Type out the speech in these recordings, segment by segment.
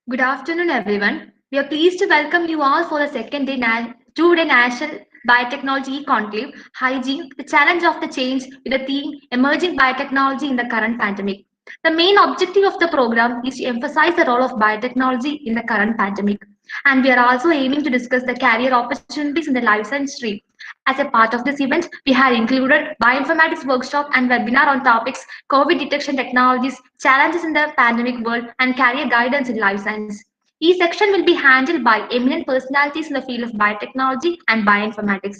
Good afternoon, everyone. We are pleased to welcome you all for the two-day National Biotechnology Conclave, HyGene, the challenge of the change with the theme Emerging Biotechnology in the Current Pandemic. The main objective of the program is to emphasize the role of biotechnology in the current pandemic. And we are also aiming to discuss the career opportunities in the life science stream. As a part of this event, we have included bioinformatics workshop and webinar on topics COVID detection technologies, challenges in the pandemic world, and career guidance in life science. Each section will be handled by eminent personalities in the field of biotechnology and bioinformatics.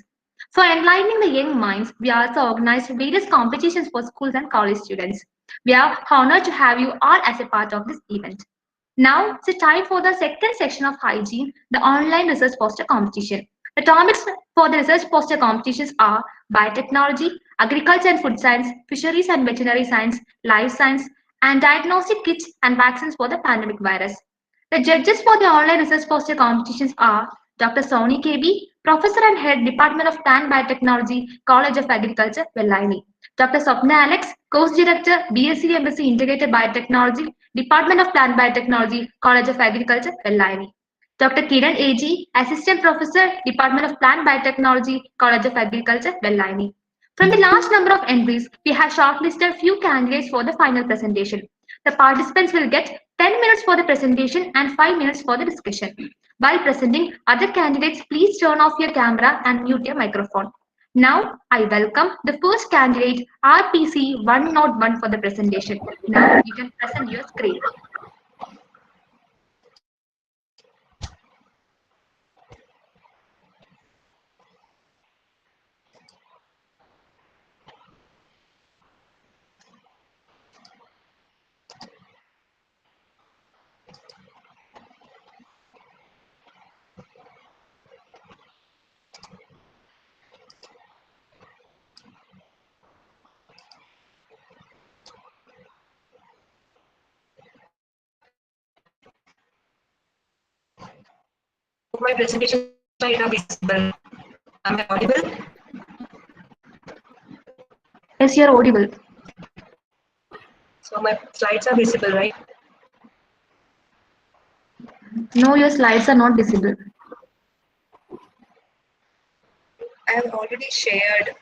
For enlightening the young minds, we also organized various competitions for schools and college students. We are honored to have you all as a part of this event. Now it's time for the second section of HyGene, the online research poster competition. The topics for the research poster competitions are biotechnology, agriculture and food science, fisheries and veterinary science, life science, and diagnostic kits and vaccines for the pandemic virus. The judges for the online research poster competitions are Dr. Sony KB, Professor and Head Department of Plant Biotechnology, College of Agriculture, Vellini. Dr. Swapna Alex, Course Director, BSc MSc Integrated Biotechnology, Department of Plant Biotechnology, College of Agriculture, Vellini. Dr. Kiran A.G., Assistant Professor, Department of Plant Biotechnology, College of Agriculture, Vellini. From the large number of entries, we have shortlisted few candidates for the final presentation. The participants will get 10 minutes for the presentation and 5 minutes for the discussion. While presenting other candidates, please turn off your camera and mute your microphone. Now, I welcome the first candidate, RPC 101 for the presentation. Now, you can present your screen. My presentation slide are visible. Am I audible? Yes, you're audible. So my slides are visible, right? No, your slides are not visible. I have already shared.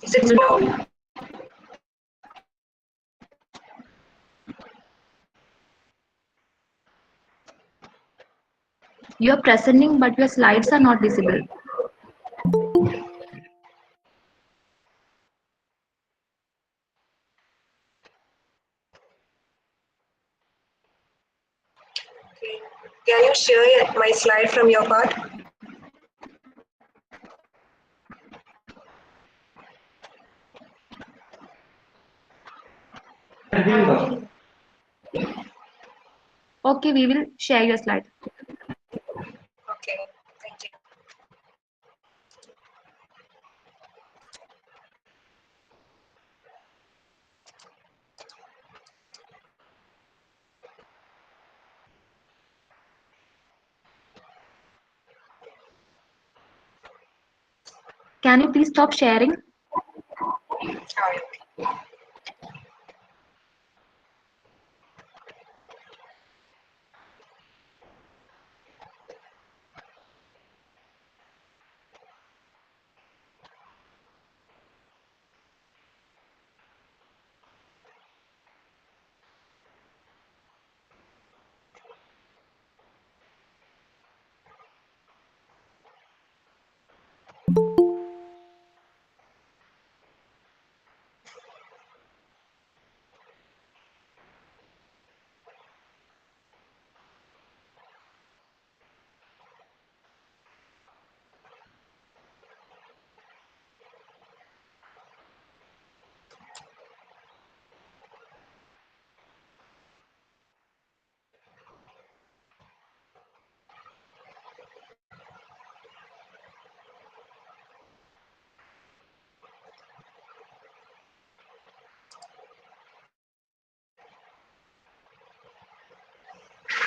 Is it now? You're presenting, but your slides are not visible. Okay. Can you share my slide from your part? Okay, we will share your slide. Okay, thank you. Can you please stop sharing? Sorry.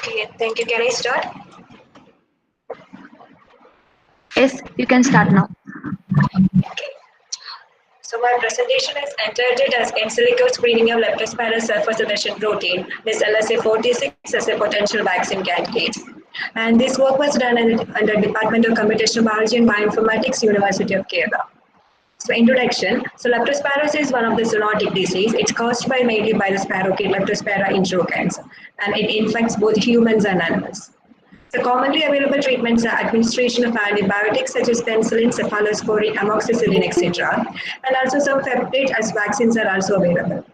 Okay, thank you. Can I start? Yes, you can start now. Okay. So my presentation is entitled as in silico screening of leptospira sulfur-suppression protein, this LSA46 as a potential vaccine candidate. And this work was done under Department of Computational Biology and Bioinformatics, University of Kerala. So introduction. So leptospirosis is one of the zoonotic disease. It's caused by mainly by the spirochete Leptospira introcans, and it infects both humans and animals. The commonly available treatments are administration of antibiotics such as penicillin, cephalosporin, amoxicillin, etc. And also some peptides as vaccines are also available.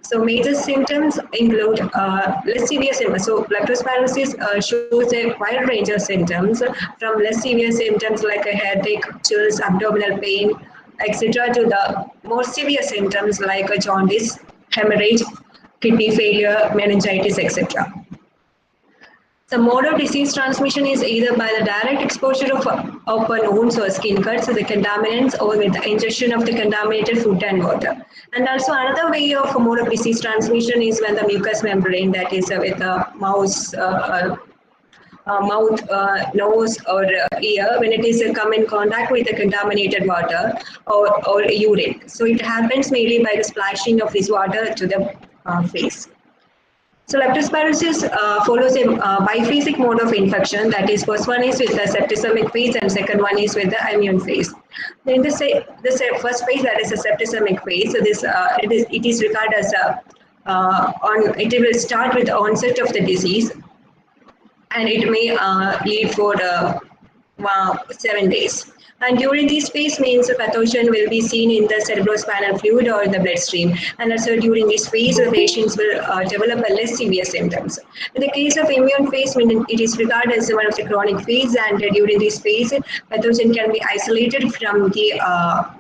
So major symptoms include less severe symptoms. So leptospirosis shows a wide range of symptoms from less severe symptoms like a headache, chills, abdominal pain, etc. to the more severe symptoms like a jaundice, hemorrhage, kidney failure, meningitis, etc. The mode of disease transmission is either by the direct exposure of open wounds or skin cuts to the contaminants or with the ingestion of the contaminated food and water. And also another way of mode of disease transmission is when the mucous membrane, that is with the mouth, nose or ear, when it is come in contact with the contaminated water or urine. So it happens mainly by the splashing of this water to the face. So leptospirosis follows a biphasic mode of infection. That is, first one is with the septicemic phase, and second one is with the immune phase. In the first phase, that is the septicemic phase. So this it is regarded as it will start with the onset of the disease, and it may lead for 7 days. And during this phase means the pathogen will be seen in the cerebrospinal fluid or the bloodstream. And also during this phase, the patients will develop a less severe symptoms. In the case of immune phase, it is regarded as one of the chronic phase, and during this phase, pathogen can be isolated from the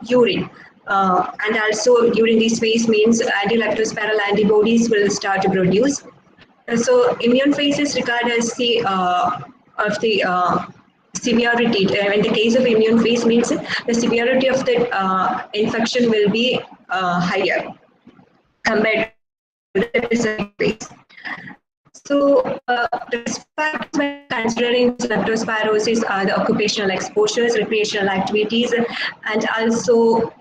urine. And also during this phase means anti-leptospiral antibodies will start to produce. So immune phase is regarded as the of the severity. In the case of immune phase means the severity of the infection will be higher compared to the septicemic phase. So risk factors when considering leptospirosis are the occupational exposures, recreational activities, and also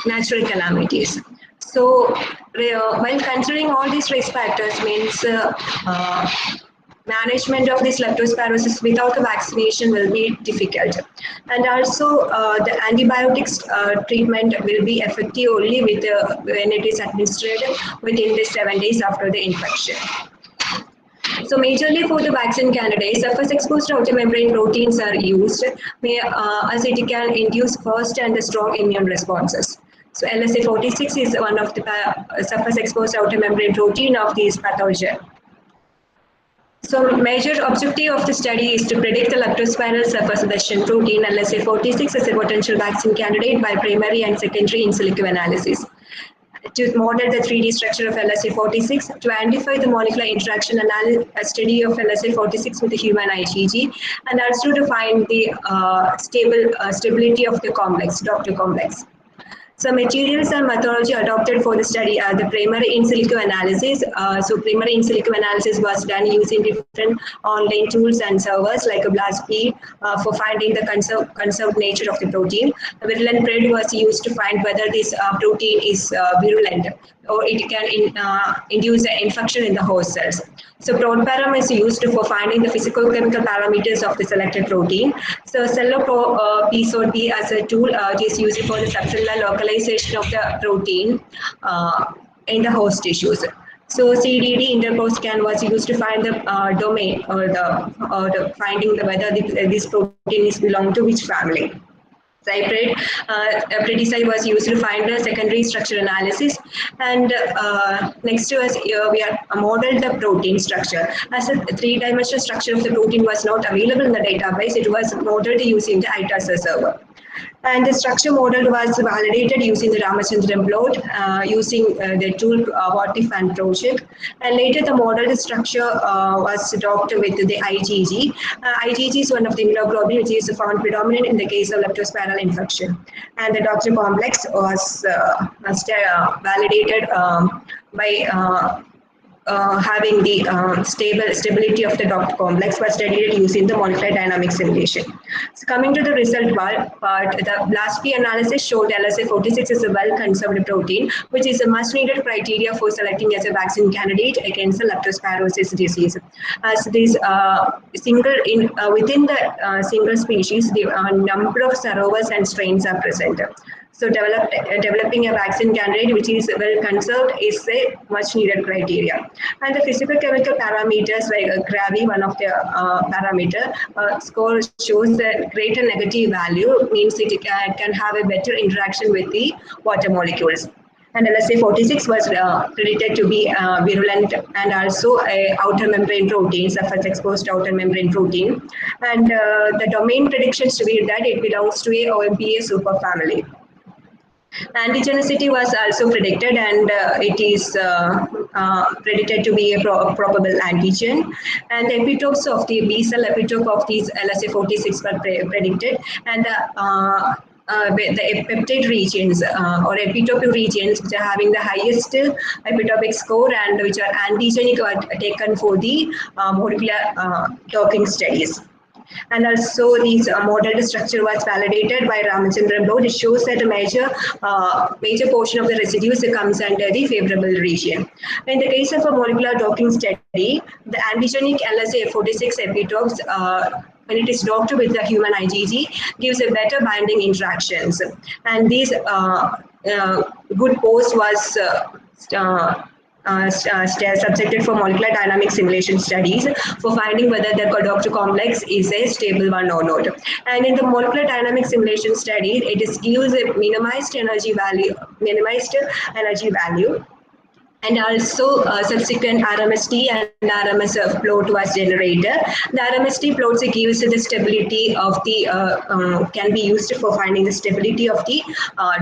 natural calamities. So while considering all these risk factors means management of this leptospirosis without a vaccination will be difficult. And also the antibiotics treatment will be effective only with when it is administered within the 7 days after the infection. So majorly for the vaccine candidates, surface-exposed outer membrane proteins are used as it can induce fast and strong immune responses. So LSA46 is one of the surface-exposed outer membrane protein of these pathogen. So major objective of the study is to predict the leptospiral surface-suppression protein LSA46 as a potential vaccine candidate by primary and secondary in silico analysis, to model the 3D structure of LSA46, to identify the molecular interaction study of LSA46 with the human IgG, and also to find the stability of the complex, Dr. complex. So materials and methodology adopted for the study are the primary in silico analysis. So primary in silico analysis was done using different online tools and servers like a BlastP for finding the conserved nature of the protein. The virulent PRED was used to find whether this protein is virulent or it can induce an infection in the host cells. So PROTParam is used for finding the physical chemical parameters of the selected protein. So CelloPSOD as a tool is used for the subcellular localization of the protein in the host tissues. So CDD interposcan was used to find the domain or the finding whether this protein is belong to which family. Cypred, Predicide was used to find the secondary structure analysis, and next to us we are modeled the protein structure. As a three-dimensional structure of the protein was not available in the database, it was modeled using the ITASA server. And the structure model was validated using the Ramachandran plot, using the tool Watif and Project. And later the modeled structure was docked with the IgG. IgG is one of the immunoglobulin which is found predominant in the case of leptospiral infection. And the Dr. complex was validated by having the stability of the dot complex was studied using the molecular dynamic simulation. So coming to the result part, the BLAST-P analysis showed LSA46 is a well-conserved protein, which is a much-needed criteria for selecting as a vaccine candidate against the leptospirosis disease. As this within the single species, the number of serovers and strains are present. So developing a vaccine candidate which is well conserved is a much needed criteria. And the physical chemical parameters like GRAVI, one of the parameter score shows a greater negative value, means it can have a better interaction with the water molecules. And LSA46 was predicted to be virulent and also a outer membrane protein, surface exposed outer membrane protein. And the domain predictions to be that it belongs to a OMPA superfamily. Antigenicity was also predicted, and it is predicted to be a probable antigen. And the epitopes of the B cell epitope of these LSA46 were predicted, and the peptide regions or epitope regions which are having the highest epitopic score and which are antigenic are taken for the molecular docking studies. And also these modeled structure was validated by Ramachandran Board. It shows that a major portion of the residues comes under the favorable region. In the case of a molecular docking study, the antigenic LSA46 epitopes when it is docked with the human IgG gives a better binding interactions. And this good post was subjected for molecular dynamic simulation studies for finding whether the Doctor complex is a stable one or not. And in the molecular dynamic simulation study, it is gives a minimized energy value, and also subsequent RMST and RMS plot was generated. The RMST plots gives the stability of the, can be used for finding the stability of the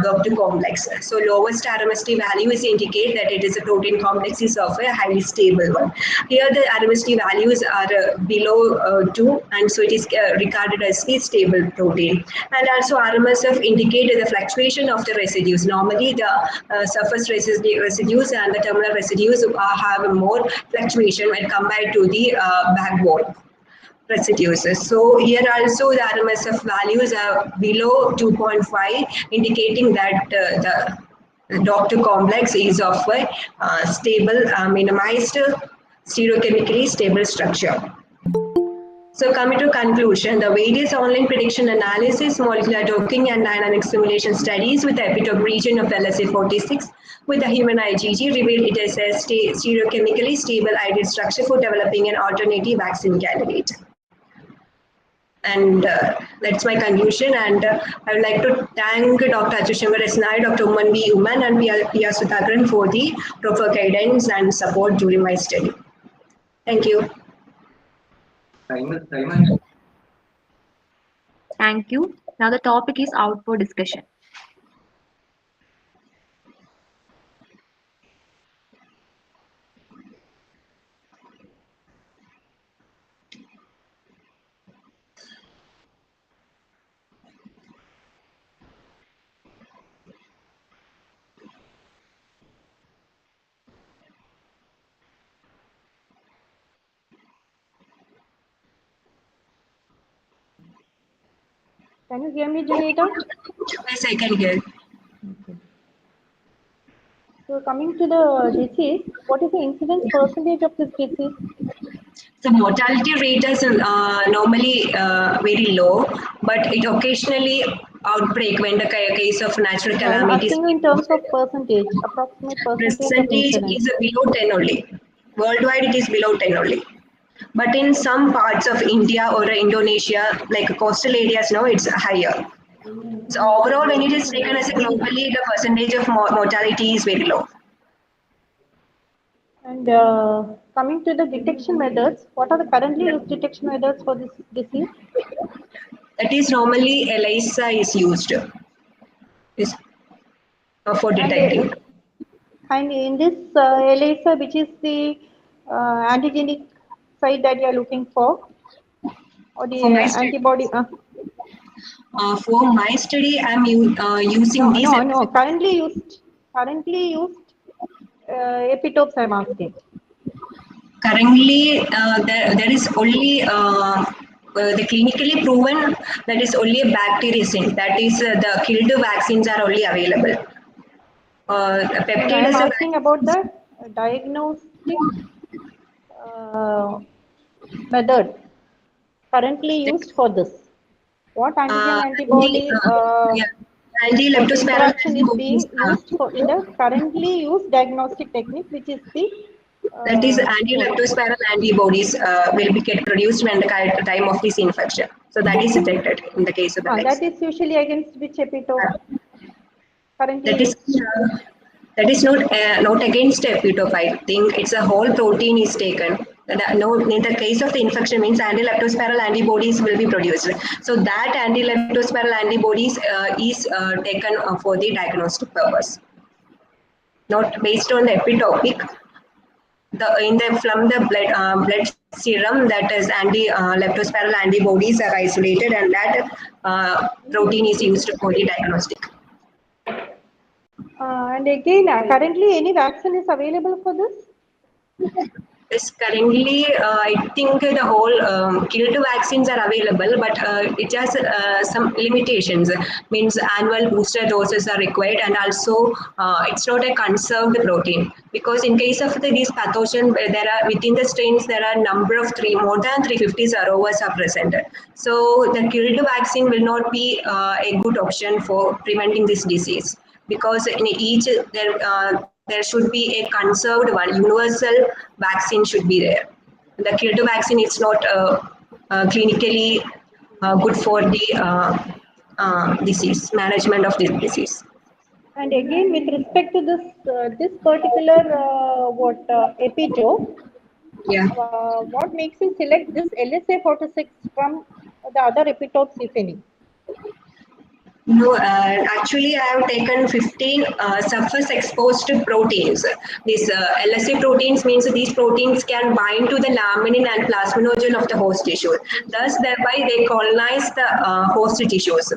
Doctor complex. So lowest RMST values indicate that it is a protein complex is of a highly stable one. Here the RMST values are below 2, and so it is regarded as a stable protein. And also RMSF indicated the fluctuation of the residues. Normally the surface residues and the terminal residues have more fluctuation when compared to the backbone residues. So here also the RMSF values are below 2.5, indicating that the Doctor complex is of a stable, minimized, stereochemically stable structure. So coming to conclusion, the various online prediction analysis, molecular docking and dynamic simulation studies with the epitope region of LSA46 with the human IgG revealed it as a stereochemically stable ideal structure for developing an alternative vaccine candidate. And that's my conclusion. And I would like to thank Dr. Achushankar S. Nair, Dr. Uman B. Uman, and P.R. Sudhakaran for the proper guidance and support during my study. Thank you. Thank you. Now the topic is out for discussion. Can you hear me, Junita? Yes, I can hear. Okay. So coming to the disease, what is the incidence percentage of this disease? The mortality rate is normally very low, but it occasionally outbreak when the case of natural calamities. I'm asking in terms of percentage, approximate percentage of is below 10 only. Worldwide, it is below 10 only. But in some parts of India or Indonesia, like coastal areas, no, it's higher. So overall, when it is taken as a globally, the percentage of mortality is very low. And coming to the detection methods, what are the currently used detection methods for this disease? That is normally ELISA is used for detecting. And in this ELISA, which is the antigenic site that you are looking for, or the antibody? For my study, I'm using these. No. Currently used epitopes I'm asking. Currently, there is only the clinically proven that is only a bactericin. That is the killed vaccines are only available. And I Peptide am is a asking about the diagnostic uh, method currently used for this. What antigen antibody yeah, anti-leptospiral interaction is antibodies. being used for in the currently used diagnostic technique, which is the That is what? anti-leptospiral antibodies will be get produced when the time of this infection. So that is detected in the case of the That vaccine. is usually against which epitope currently That is used. not against epitope. I think it's a whole protein is taken. No, in the case of the infection means anti-leptospiral antibodies will be produced. So that anti-leptospiral antibodies is taken for the diagnostic purpose, not based on the epitopic. The in the from the blood serum, that is anti-leptospiral antibodies are isolated, and that protein is used for the diagnostic. And again, currently any vaccine is available for this? Yes, currently, I think the whole killed vaccines are available, but it has some limitations. Means annual booster doses are required, and also it's not a conserved protein, because in case of these pathogen, there are within the strains there are number of more than 350 serovas are present. So the killed vaccine will not be a good option for preventing this disease, because in each there should be a conserved one, universal vaccine should be there. The killed vaccine is not clinically good for the disease management of this disease. And again, with respect to this particular epitope, Yeah. what makes you select this LSA46 from the other epitopes, if any? No, actually, I have taken 15 surface exposed proteins. These LSA proteins means these proteins can bind to the laminin and plasminogen of the host tissue. Thus, thereby they colonize the host tissues.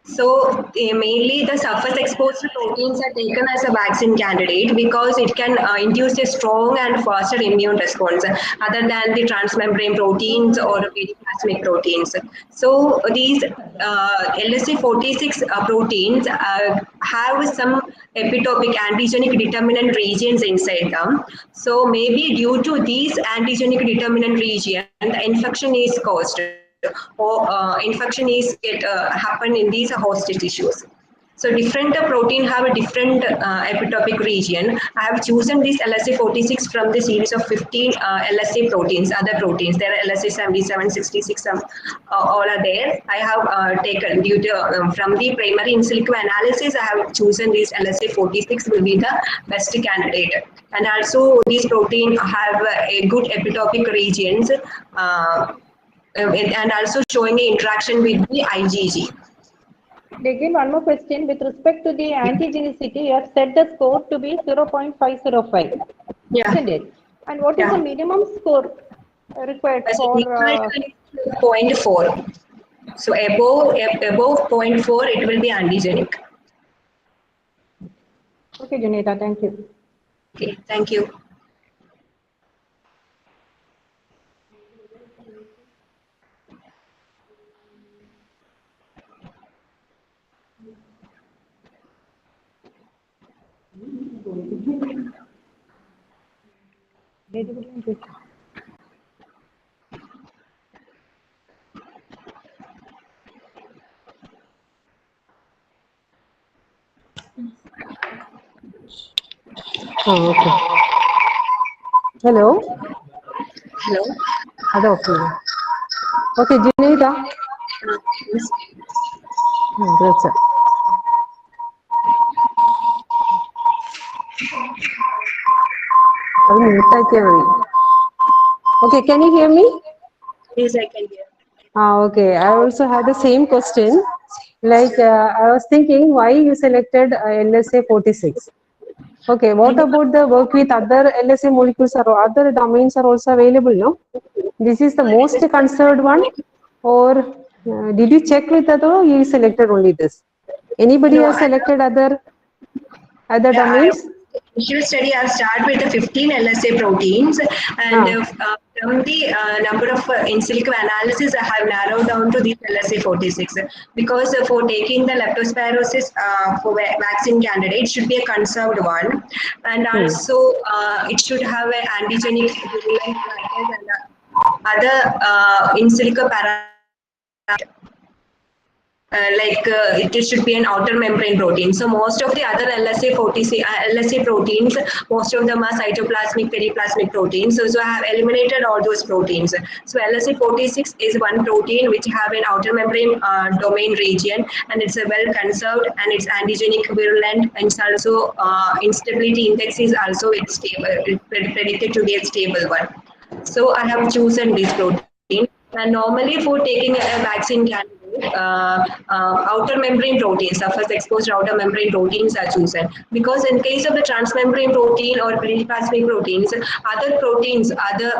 So mainly the surface exposed proteins are taken as a vaccine candidate because it can induce a strong and faster immune response other than the transmembrane proteins or periplasmic proteins. So these LSA46 proteins have some epitopic antigenic determinant regions inside them. So maybe due to these antigenic determinant region, the infection is caused, or infection is get happen in these host tissues. So different protein have a different epitopic region. I have chosen this LSA46 from the series of 15 LSA proteins, other proteins. There are LSA 77, 66, all are there. I have taken due to from the primary in silico analysis, I have chosen this LSA46 will be the best candidate. And also these protein have a good epitopic regions. And also showing an interaction with the IgG. Again, one more question. With respect to the antigenicity, you have set the score to be 0.505, Yeah. isn't it? And what is the minimum score required As for? equal to 0.4. So above zero point 0.4, it will be antigenic. Okay, Junita, thank you. Okay, thank you. Oh, okay. Hello. Hello. Okay. Okay, Junita. Yes. Great, sir. Okay, can you hear me? Yes, I can hear. Okay. I also had the same question. Like, I was thinking why you selected LSA 46. Okay, what about the work with other LSA molecules or other domains are also available, no? This is the most conserved one, or did you check with other, or you selected only this? Anybody No, has selected other yeah, domains? initial study have started with the 15 LSA proteins, and from the number of in silico analysis, I have narrowed down to these LSA 46 because for taking the leptospirosis for vaccine candidate should be a conserved one, and also it should have an antigenic virulent titers and other in silico parameters. It should be an outer membrane protein. So most of the other LSA proteins, most of them are cytoplasmic, periplasmic proteins. So I have eliminated all those proteins. So LSA 46 is one protein which have an outer membrane domain region, and it's a well conserved, and it's antigenic virulent, and it's also instability index is also it's stable, predicted to be a stable one. So I have chosen this protein, and normally for taking a vaccine candidate, outer membrane proteins, surface exposed outer membrane proteins are chosen, because in case of the transmembrane protein or periplasmic proteins, other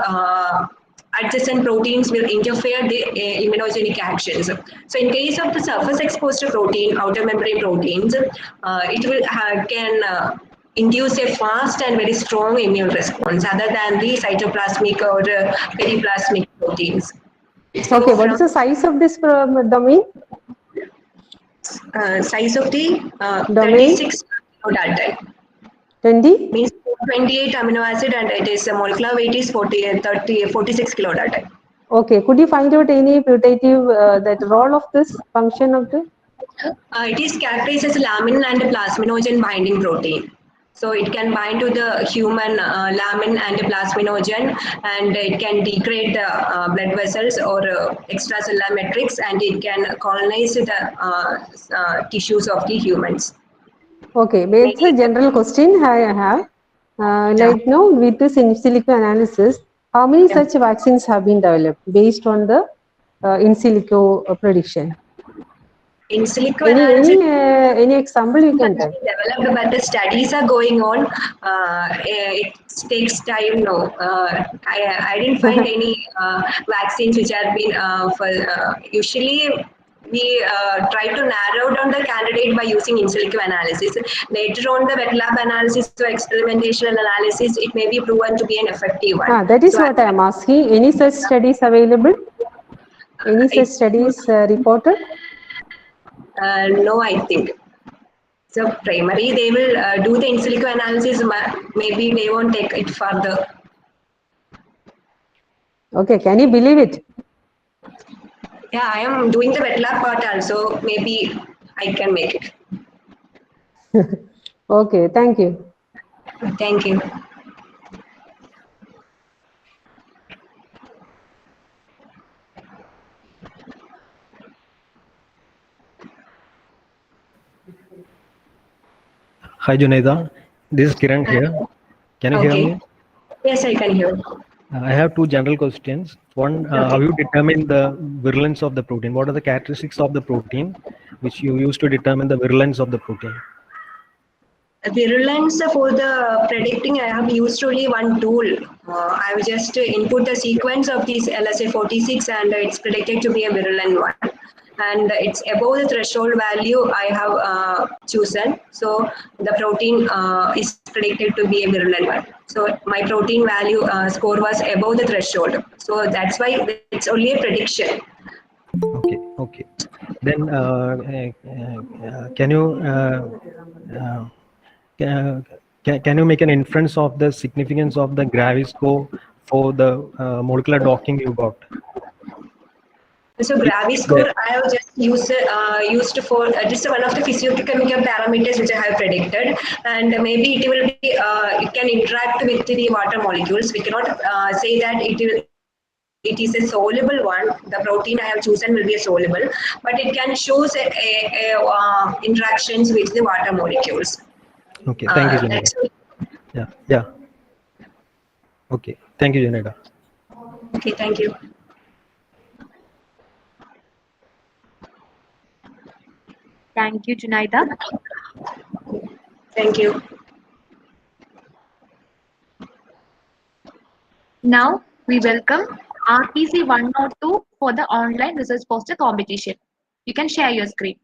adjacent proteins will interfere the immunogenic actions. So in case of the surface exposed protein, outer membrane proteins, it will can induce a fast and very strong immune response other than the cytoplasmic or periplasmic proteins. So okay, what is the size of this domain? Size of the Domain? 36 kilodalton. 20? Means 28 amino acid, and it is molecular weight is 46 kilodalton. Okay, could you find out any putative that role of this function of the? It is characterized as a lamin and a plasminogen binding protein. So it can bind to the human lamin and plasminogen, and it can degrade the blood vessels or extracellular matrix, and it can colonize the tissues of the humans. Okay, it's a general question I have. Like now, with this in silico analysis, how many such vaccines have been developed based on the in silico prediction? In silico analysis, Any example you can tell? developed, but the studies are going on. It takes time. No, I didn't find any vaccines which have been usually. We try to narrow down the candidate by using in silico analysis. Later on, the wet lab analysis or experimental analysis, it may be proven to be an effective one. That is what I am asking. Any such studies available? Any such studies reported? No, I think. So primary, they will do the in silico analysis. Maybe they won't take it further. Okay, can you believe it? Yeah, I am doing the wet lab part also. Maybe I can make it. Okay, thank you. Thank you. Hi Junaida, this is Kiran here. Can you hear me? Yes, I can hear. I have two general questions. One, how you determine the virulence of the protein? What are the characteristics of the protein which you use to determine the virulence of the protein? Virulence for the predicting, I have used only one tool. I will just input the sequence of these LSA 46, and it's predicted to be a virulent one. And it's above the threshold value I have chosen. So the protein is predicted to be a virulent one. So my protein value score was above the threshold. So that's why it's only a prediction. Okay. Then can you can you make an inference of the significance of the Gravis score for the molecular docking you got? So Gravis score I have just used for just one of the physiochemical parameters which I have predicted, and maybe it will be it can interact with the water molecules. We cannot say that it is a soluble one. The protein I have chosen will be a soluble, but it can show interactions with the water molecules. Okay, thank you, Junaida. Yeah. Okay, thank you, Junaida. Okay, thank you. Thank you, Junaida. Thank you. Now we welcome RPC 102 for the online research poster competition. You can share your screen.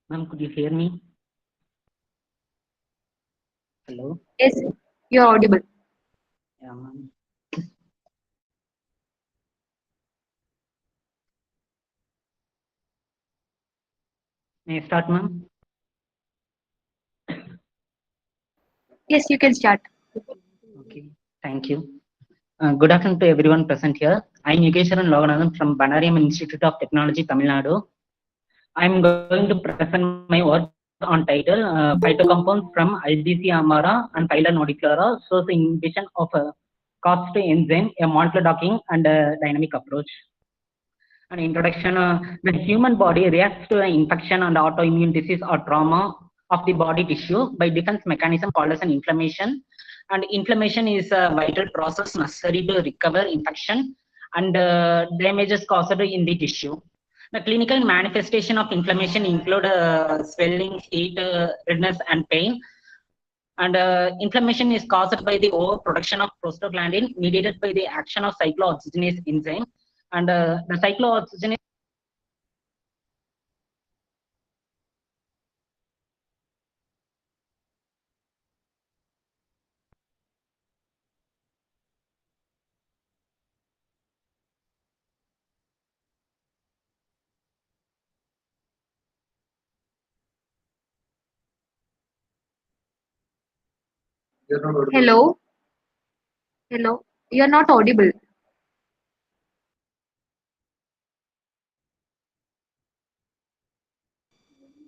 Ma'am, could you hear me? Hello? Yes, you're audible. Yeah, ma'am. May I start, ma'am? Yes, you can start. Okay, thank you. Good afternoon to everyone present here. I'm Yogeshwaran Loganathan from Banariam Institute of Technology, Tamil Nadu. I'm going to present my work on title Phytocompounds from IBC Amara and Phyla nodiflora shows inhibition of a COX2 enzyme, a molecular docking and a dynamic approach. An introduction, the human body reacts to an infection and autoimmune disease or trauma of the body tissue by defense mechanism called as an inflammation. And inflammation is a vital process necessary to recover infection and damages caused in the tissue. The clinical manifestation of inflammation include swelling, heat, redness, and pain. And inflammation is caused by the overproduction of prostaglandin mediated by the action of cyclooxygenase enzyme. And the cyclooxygenase. Hello, hello. You're not audible.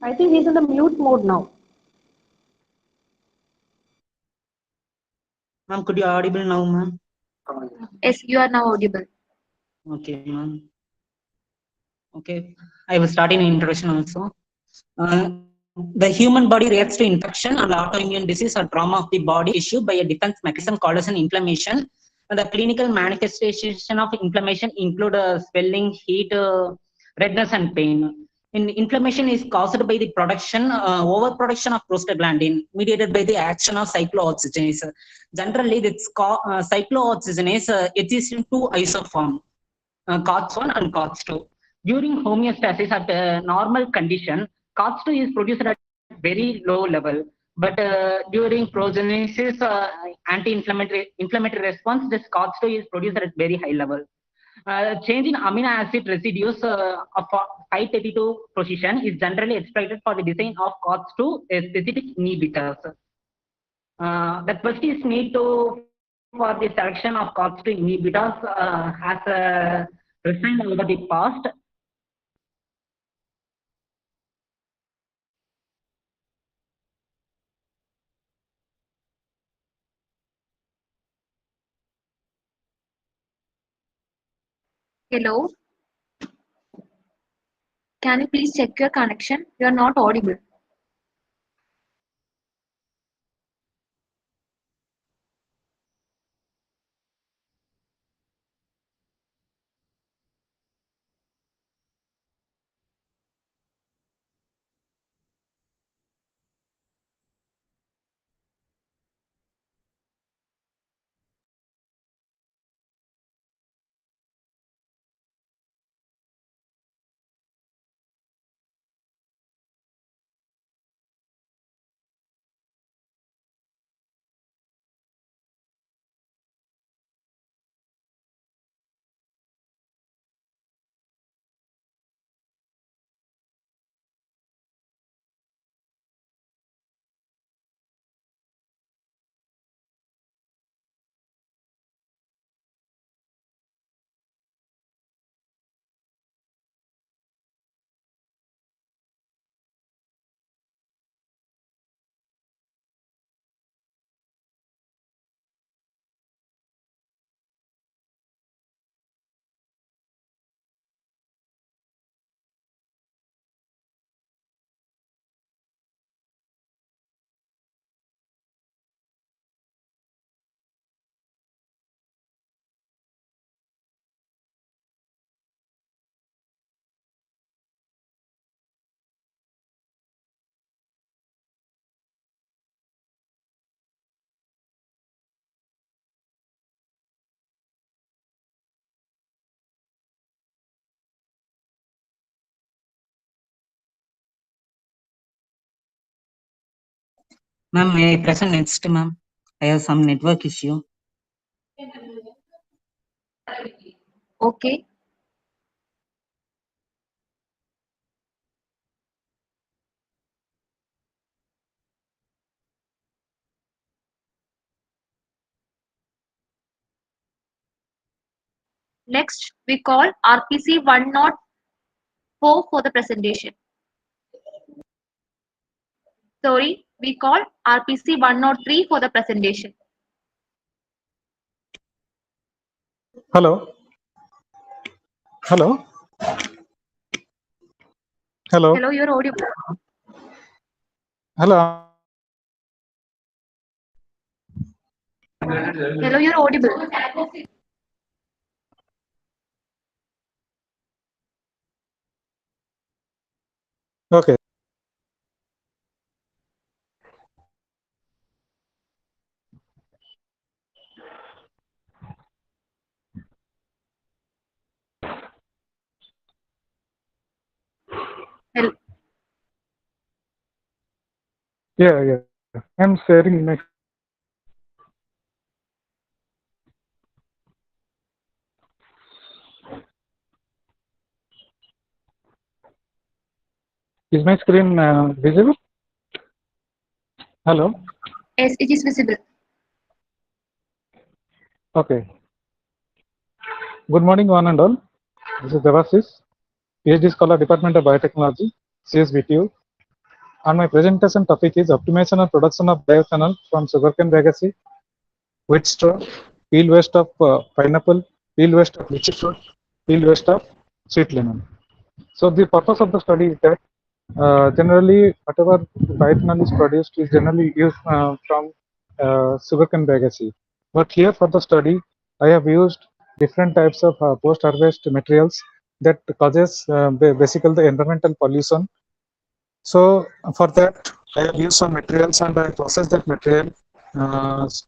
I think he's in the mute mode now. Ma'am, could you audible now, ma'am? Yes, you are now audible. Okay, ma'am. Okay, I will start in introduction also. The human body reacts to infection and autoimmune disease or trauma of the body tissue by a defense mechanism called as an inflammation. And the clinical manifestation of inflammation include swelling, heat, redness, and pain. Inflammation is caused by the production, overproduction of prostaglandin mediated by the action of cyclooxygenase. Generally, this cyclooxygenase exists in two isoforms, COX1 and COX2. During homeostasis at normal condition, COX2 is produced at very low level, but during progenesis, anti-inflammatory response, this COX2 is produced at very high level. Change in amino acid residues of 532 position is generally exploited for the design of COX2 specific inhibitors. The quest is made to for the selection of COX2 inhibitors has refined over the past. Hello, can you please check your connection? You're not audible. Ma'am, may I present next, ma'am? I have some network issue. Okay. Next, we call RPC 104 for the presentation. Sorry, we call RPC 103 for the presentation. Hello. Hello. Hello. Hello, you're audible. Hello. Hello, you're audible. Okay. Hello. Yeah. I'm sharing my. Is my screen visible? Hello. Yes, it is visible. Okay. Good morning, one and all. This is Devasis, PhD Scholar, Department of Biotechnology, CSBTU. And my presentation topic is optimization and production of bioethanol from sugarcane bagasse, wheat straw, peel waste of pineapple, peel waste of lychee fruit, peel waste of sweet lemon. So the purpose of the study is that generally whatever bioethanol is produced is generally used from sugarcane bagasse. But here for the study, I have used different types of post-harvest materials that causes basically the environmental pollution. So for that, I have used some materials and I process that material,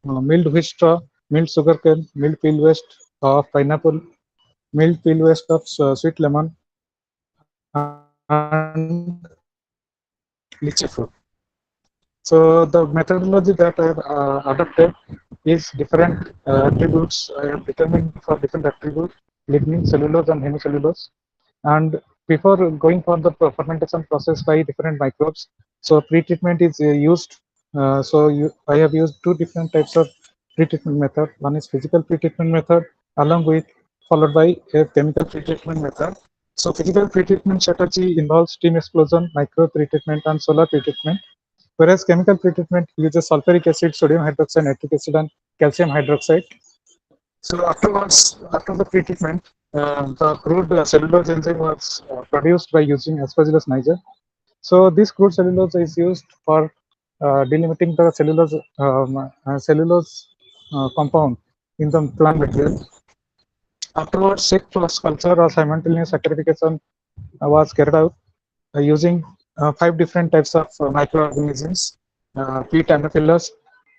milled wheat straw, milled sugarcane, milled peel waste of pineapple, milled peel waste of sweet lemon, and lychee fruit. So the methodology that I have adopted is different attributes. I have determined for different attributes, lignin, cellulose, and hemicellulose. And before going for the fermentation process by different microbes, so pre-treatment is used. I have used two different types of pre-treatment method. One is physical pre-treatment method, along with followed by a chemical pre-treatment method. So physical pre-treatment strategy involves steam explosion, micro pre-treatment, and solar pre-treatment. Whereas chemical pretreatment uses sulfuric acid, sodium hydroxide, nitric acid, and calcium hydroxide. So afterwards, after the pretreatment, the crude cellulose enzyme was produced by using Aspergillus niger. So this crude cellulose is used for delimiting the cellulose compound in the plant material. Afterwards, 6 culture or simultaneous saccharification was carried out using 5 different types of microorganisms: P. tanophilus,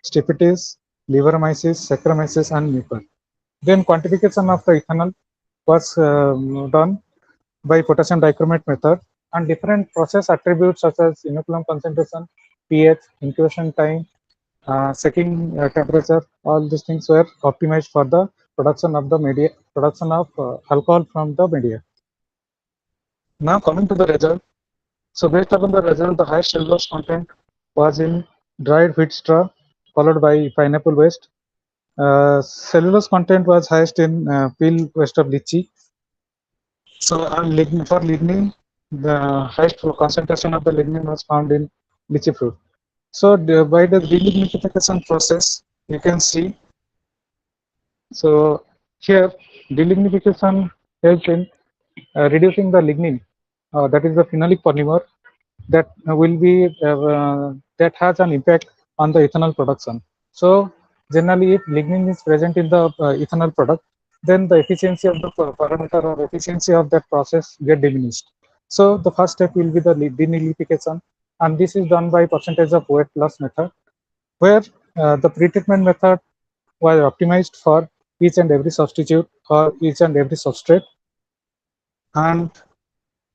Stipitys, Liveromyces, Saccharomyces, and Mucor. Then quantification of the ethanol was done by potassium dichromate method, and different process attributes such as inoculum concentration, pH, incubation time, second temperature, all these things were optimized for the production of the media, production of alcohol from the media. Now coming to the result. So based upon the result, the highest cellulose content was in dried wheat straw, followed by pineapple waste. Cellulose content was highest in peel waste of lychee. So for lignin, the highest concentration of the lignin was found in lychee fruit. So by the delignification process, you can see. So here, delignification helps in reducing the lignin, that is the phenolic polymer that will be that has an impact on the ethanol production. So generally, if lignin is present in the ethanol product, then the efficiency of the parameter or efficiency of that process get diminished. So the first step will be the denilification, and this is done by percentage of weight loss method, where the pretreatment method was optimized for each and every substitute or each and every substrate. And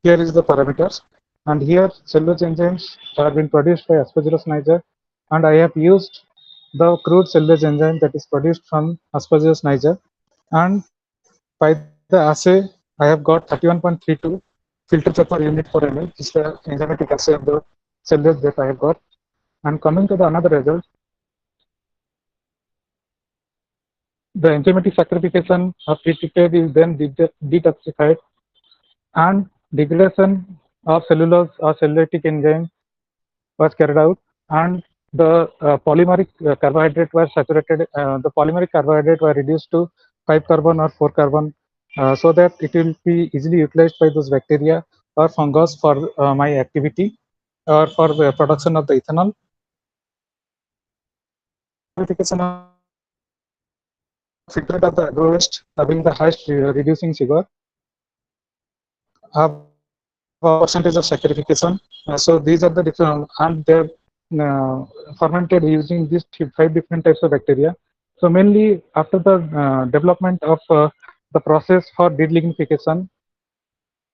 here is the parameters. And here cellulose enzymes have been produced by Aspergillus niger and I have used the crude cellulose enzyme that is produced from Aspergillus niger, and by the assay I have got 31.32 filtered per unit per ml. This is the enzymatic assay of the cellulose that I have got. And coming to the another result, the enzymatic saccharification of precipitated is then detoxified, and degradation of cellulose or cellulitic enzyme was carried out, and the polymeric carbohydrate were saturated. The polymeric carbohydrate were reduced to 5 carbon or 4 carbon, so that it will be easily utilized by those bacteria or fungus for my activity or for the production of the ethanol. Purification of filtrate of the agro waste having the highest reducing sugar have a percentage of saccharification. So these are the different, and they're fermented using these 5 different types of bacteria. So mainly after the development of the process for delignification,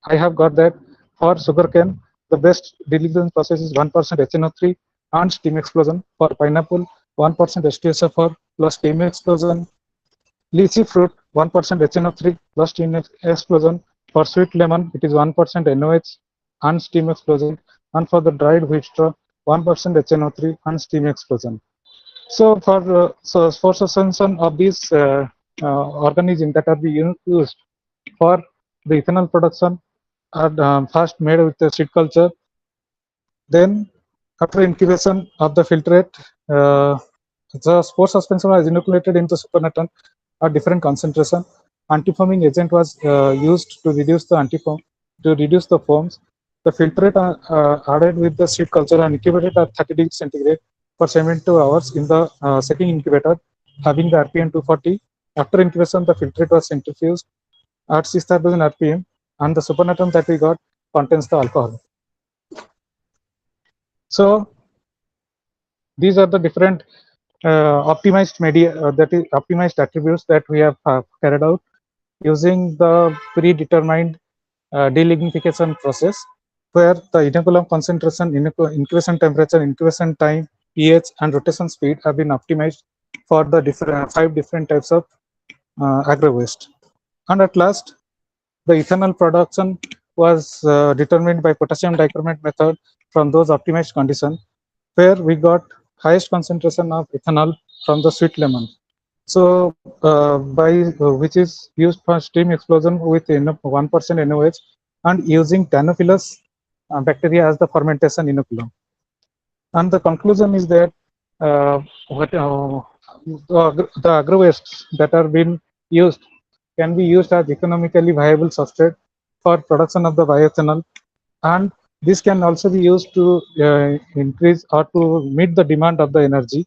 I have got that for sugarcane, the best delignification process is 1% HNO3 and steam explosion. For pineapple, 1% H2SO4 plus steam explosion. Lychee fruit, 1% HNO3 plus steam explosion. For sweet lemon, it is 1% NOH and steam explosion. And for the dried wheat straw, 1% HNO3 and steam explosion. So for suspension of these organisms that are being used for the ethanol production are first made with the seed culture. Then after incubation of the filtrate, the spore suspension was inoculated into supernatant at different concentration. Antifoaming agent was used to reduce the foams. The filtrate added with the seed culture and incubated at 30 degrees centigrade for 72 hours in the second incubator, having the RPM 240. After incubation, the filtrate was centrifuged at 6,000 RPM, and the supernatant that we got contains the alcohol. So these are the different optimized media, that is optimized attributes that we have carried out using the predetermined delignification process, where the inoculum concentration, incubation temperature, incubation time, pH, and rotation speed have been optimized for the 5 different types of agro waste. And at last, the ethanol production was determined by potassium dichromate method from those optimized conditions, where we got highest concentration of ethanol from the sweet lemon. So which is used for steam explosion with 1% NOH and using Tanophilus bacteria as the fermentation inoculum. And the conclusion is that the agro wastes that are being used can be used as economically viable substrate for production of the bioethanol, and this can also be used to increase or to meet the demand of the energy.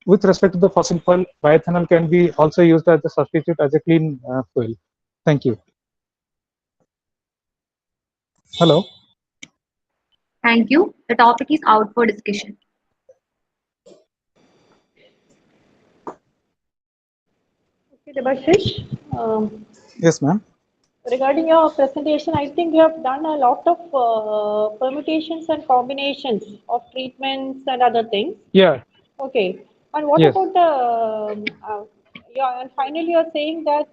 With respect to the fossil fuel, bioethanol can be also used as a substitute as a clean fuel. Thank you. Hello. Thank you. The topic is out for discussion. Okay, Debashish, Yes, ma'am. regarding your presentation, I think you have done a lot of permutations and combinations of treatments and other things. Yeah. Okay. And what Yes. about the, yeah, and finally you're saying that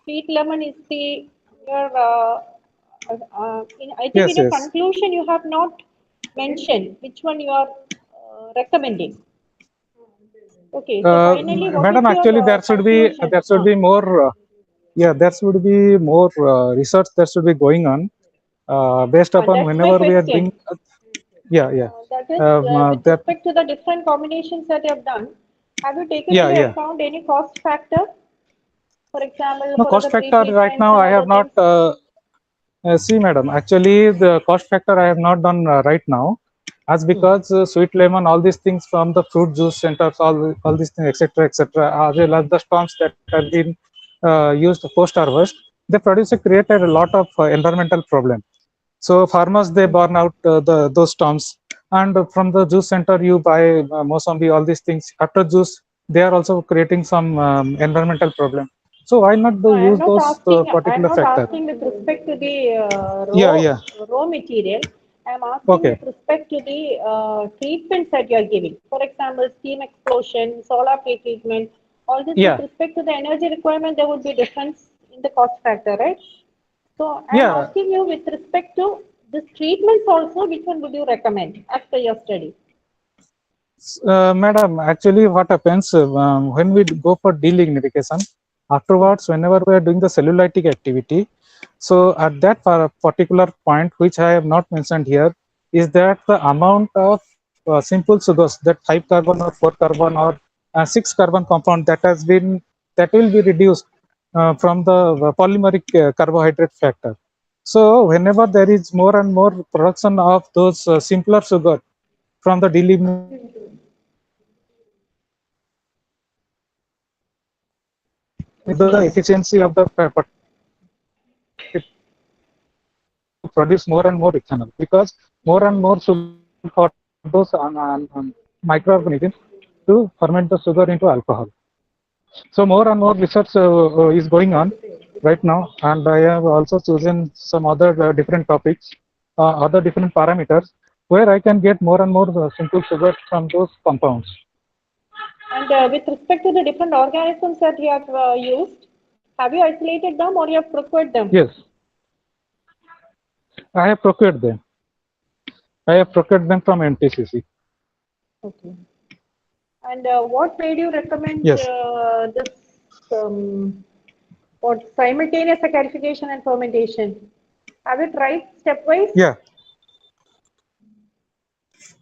sweet lemon is your, I think Yes. in your Yes. conclusion you have not mentioned which one you are recommending. Okay, so finally what Madam, is your actually conclusion? there should be more. Yeah, there should be more research that should be going on based upon That's my whenever we are question. doing. Yeah. That is with That. respect to the different combinations that you have done. Have you taken Yeah. into Yeah. account any cost factor? For example, No, for cost other factor right pre-treatments now and I other have not. things? See, madam, actually the cost factor I have not done right now, as because sweet lemon, all these things from the fruit juice centers, all these things, etc., as well as the storms that have been used post harvest, they created a lot of environmental problem. So farmers, they burn out those storms, and from the juice center you buy Mosambি, all these things. After juice, they are also creating some environmental problem. So why not No, I am use not those asking. I am particular not factor? asking with respect to the Yeah. raw material. I'm asking Okay. with respect to the treatments that you are giving. For example, steam explosion, solar pre-treatment, all this with Yeah. respect to the energy requirement, there would be difference in the cost factor, right? So I'm Yeah. asking you with respect to this treatments also, which one would you recommend after your study? Madam, actually what happens when we go for delignification, afterwards whenever we are doing the cellulitic activity, so at that particular point which I have not mentioned here is that the amount of simple sugars, that 5 carbon or 4 carbon or 6 carbon compound that will be reduced from the polymeric carbohydrate factor. So whenever there is more and more production of those simpler sugar from the delignification, the efficiency of the produce more and more ethanol, because more and more sugar for those microorganisms to ferment the sugar into alcohol. So more and more research is going on right now, and I have also chosen some other different topics, other different parameters where I can get more and more simple sugars from those compounds. And with respect to the different organisms that you have used, have you isolated them or you have procured them? Yes, I have procured them. I have procured them from NTCC. Okay. And what made you recommend Yes. this what simultaneous saccharification and fermentation? Have you tried stepwise? Yeah.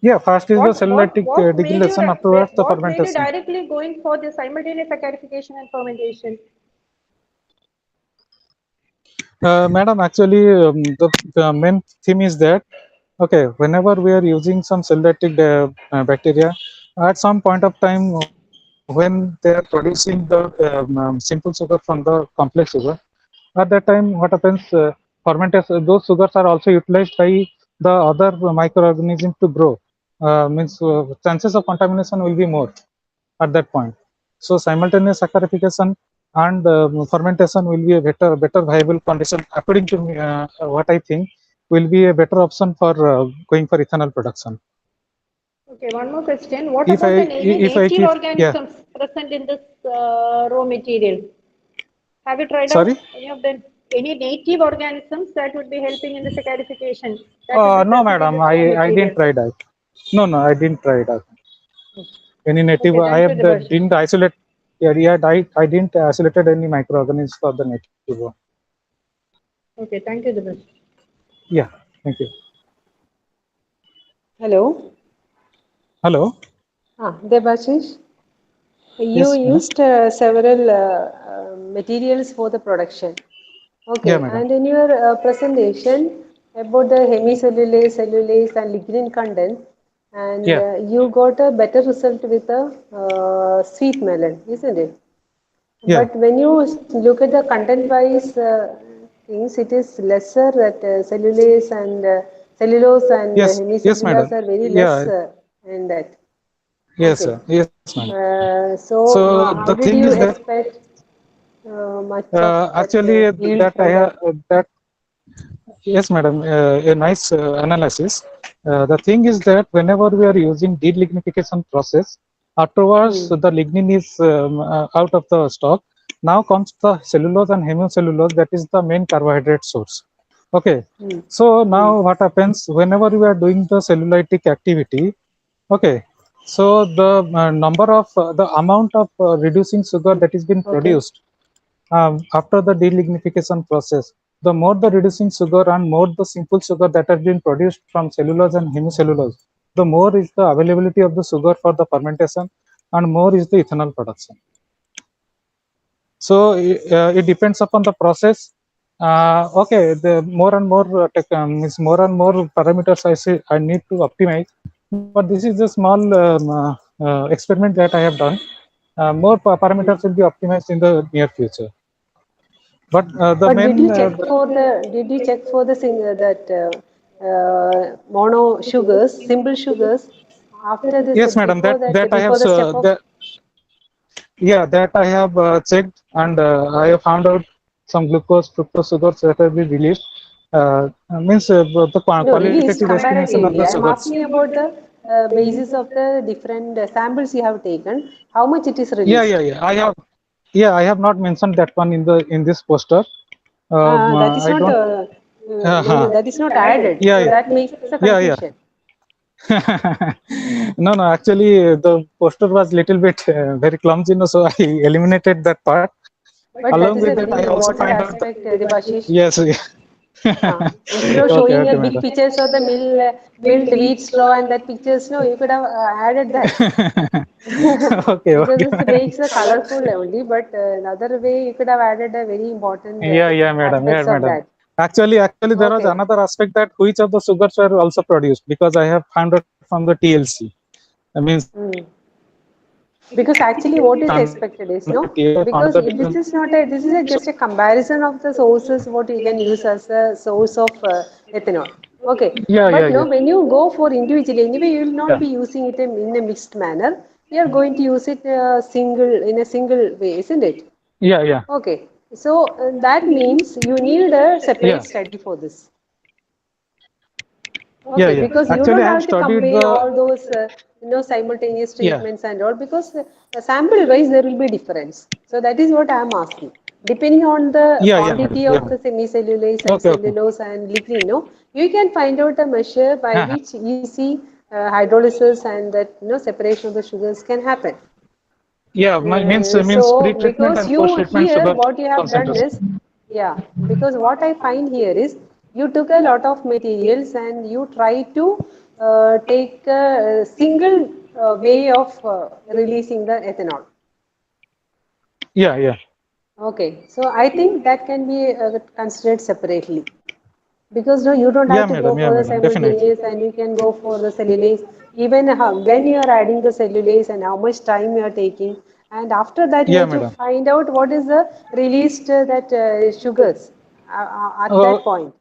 Yeah. First is the cellulitic What made you degradation, afterwards the what made you fermentation. directly going for the simultaneous saccharification and fermentation? Madam, actually, the main theme is that, okay, whenever we are using some cellulitic bacteria, at some point of time when they are producing the simple sugar from the complex sugar, at that time what happens, fermentation, those sugars are also utilized by the other microorganisms to grow. Means chances of contamination will be more at that point. So simultaneous saccharification and fermentation will be a better viable condition, according to me. What I think will be a better option for going for ethanol production. Okay, one more question. What If about I any if I native keep, yeah, organisms present in this raw material? Have you tried out sorry. any of the any native organisms that would be helping in the saccharification that would be No, present in madam, this raw I didn't material? try that. No, I didn't try that. Any native, Okay, I thank you, have Dibash. didn't isolate. Yeah, yeah, I didn't isolated any microorganisms for the native one. Okay, thank you, Dibash. Yeah, thank you. Hello. Hello. Debashish, you Yes, madam. used several materials for the production. Yeah, Okay, madam. and in your presentation about the hemicellulase, cellulase, and lignin content, and Yeah, you got a better result with the sweet melon, isn't it? yeah. But when you look at the content-wise things, it is lesser that cellulase and cellulose and Yes, hemicellulose madam. are very less Yeah, in that. yes, Okay. sir. Yes, madam. So So how the did thing you is that expect much of that actually yield that I for have that? that yes, madam, a nice analysis. The thing is that whenever we are using delignification process, afterwards Hmm. the lignin is out of the stock. Now comes the cellulose and hemicellulose, that is the main carbohydrate source. Okay. Hmm. So Hmm. now what happens whenever we are doing the cellulitic activity? Okay. So the number of the amount of reducing sugar that is been Okay. produced after the delignification process, the more the reducing sugar and more the simple sugar that has been produced from cellulose and hemicellulose, the more is the availability of the sugar for the fermentation and more is the ethanol production. So it depends upon the process. Okay, the more and more means more and more parameters I need to optimize, but this is a small experiment that I have done. More Hmm. parameters will be optimized in the near future. But the But did main you check for the that mono sugars, simple sugars after this yes, madam, I have before the step of yeah, that I have checked, and I have found out some glucose fructose sugars that have been released. Means the No, release qualitative estimation of comparatively. the I'm sugars. asking about the basis of the different samples you have taken. How much it is released? I have not mentioned that one in this poster. That is I not. don't. No, that is not added. Yeah, So yeah, that makes a yeah, yeah. confusion. No, actually, the poster was little bit very clumsy, so I eliminated that part. But that Along is with a that, very I also important find out. aspect, Debashish. Yes. Instead of Okay, showing a big madam. pictures of the milled wheat straw and that pictures, no, you could have added that. Because Okay. it makes a colorful only, but another way you could have added a very important Yeah, madam. Yeah, aspects of madam. that. Actually, there was Okay. another aspect that which of the sugars were also produced because I have found out from the TLC. I mean, Because actually what is expected is, no, because this is not a, this is a, just a comparison of the sources what you can use as a source of ethanol. Okay, but no, when you go for individually, anyway, you will not be using it in a mixed manner. You are going to use it in a single way, isn't it? Yeah. Okay, so that means you need a separate study for this. Okay, Yeah. because you Actually, don't I have have to studied combine the. all those, simultaneous Yeah. treatments and all, because sample wise there will be difference. So that is what I am asking. Depending on the Yeah, madam. quantity Yeah. of the semicellulose and Okay. cellulose and lignin, no, you can find out a measure by Uh-huh. which easy hydrolysis and that separation of the sugars can happen. Yeah, means So pre-treatment because and you post-treatment here sugar what you have done concentration. is, yeah, because what I find here is you took a lot of materials and you try to take a single way of releasing the ethanol. Yeah. Okay, so I think that can be considered separately. Because no, you don't have to go Yeah, for the madam. Definitely. simultaneous and you can go for the cellulase. Even when you are adding the cellulase and how much time you are taking. And after that, you Yeah, have to madam. find out what is the released that sugars at Uh, that point.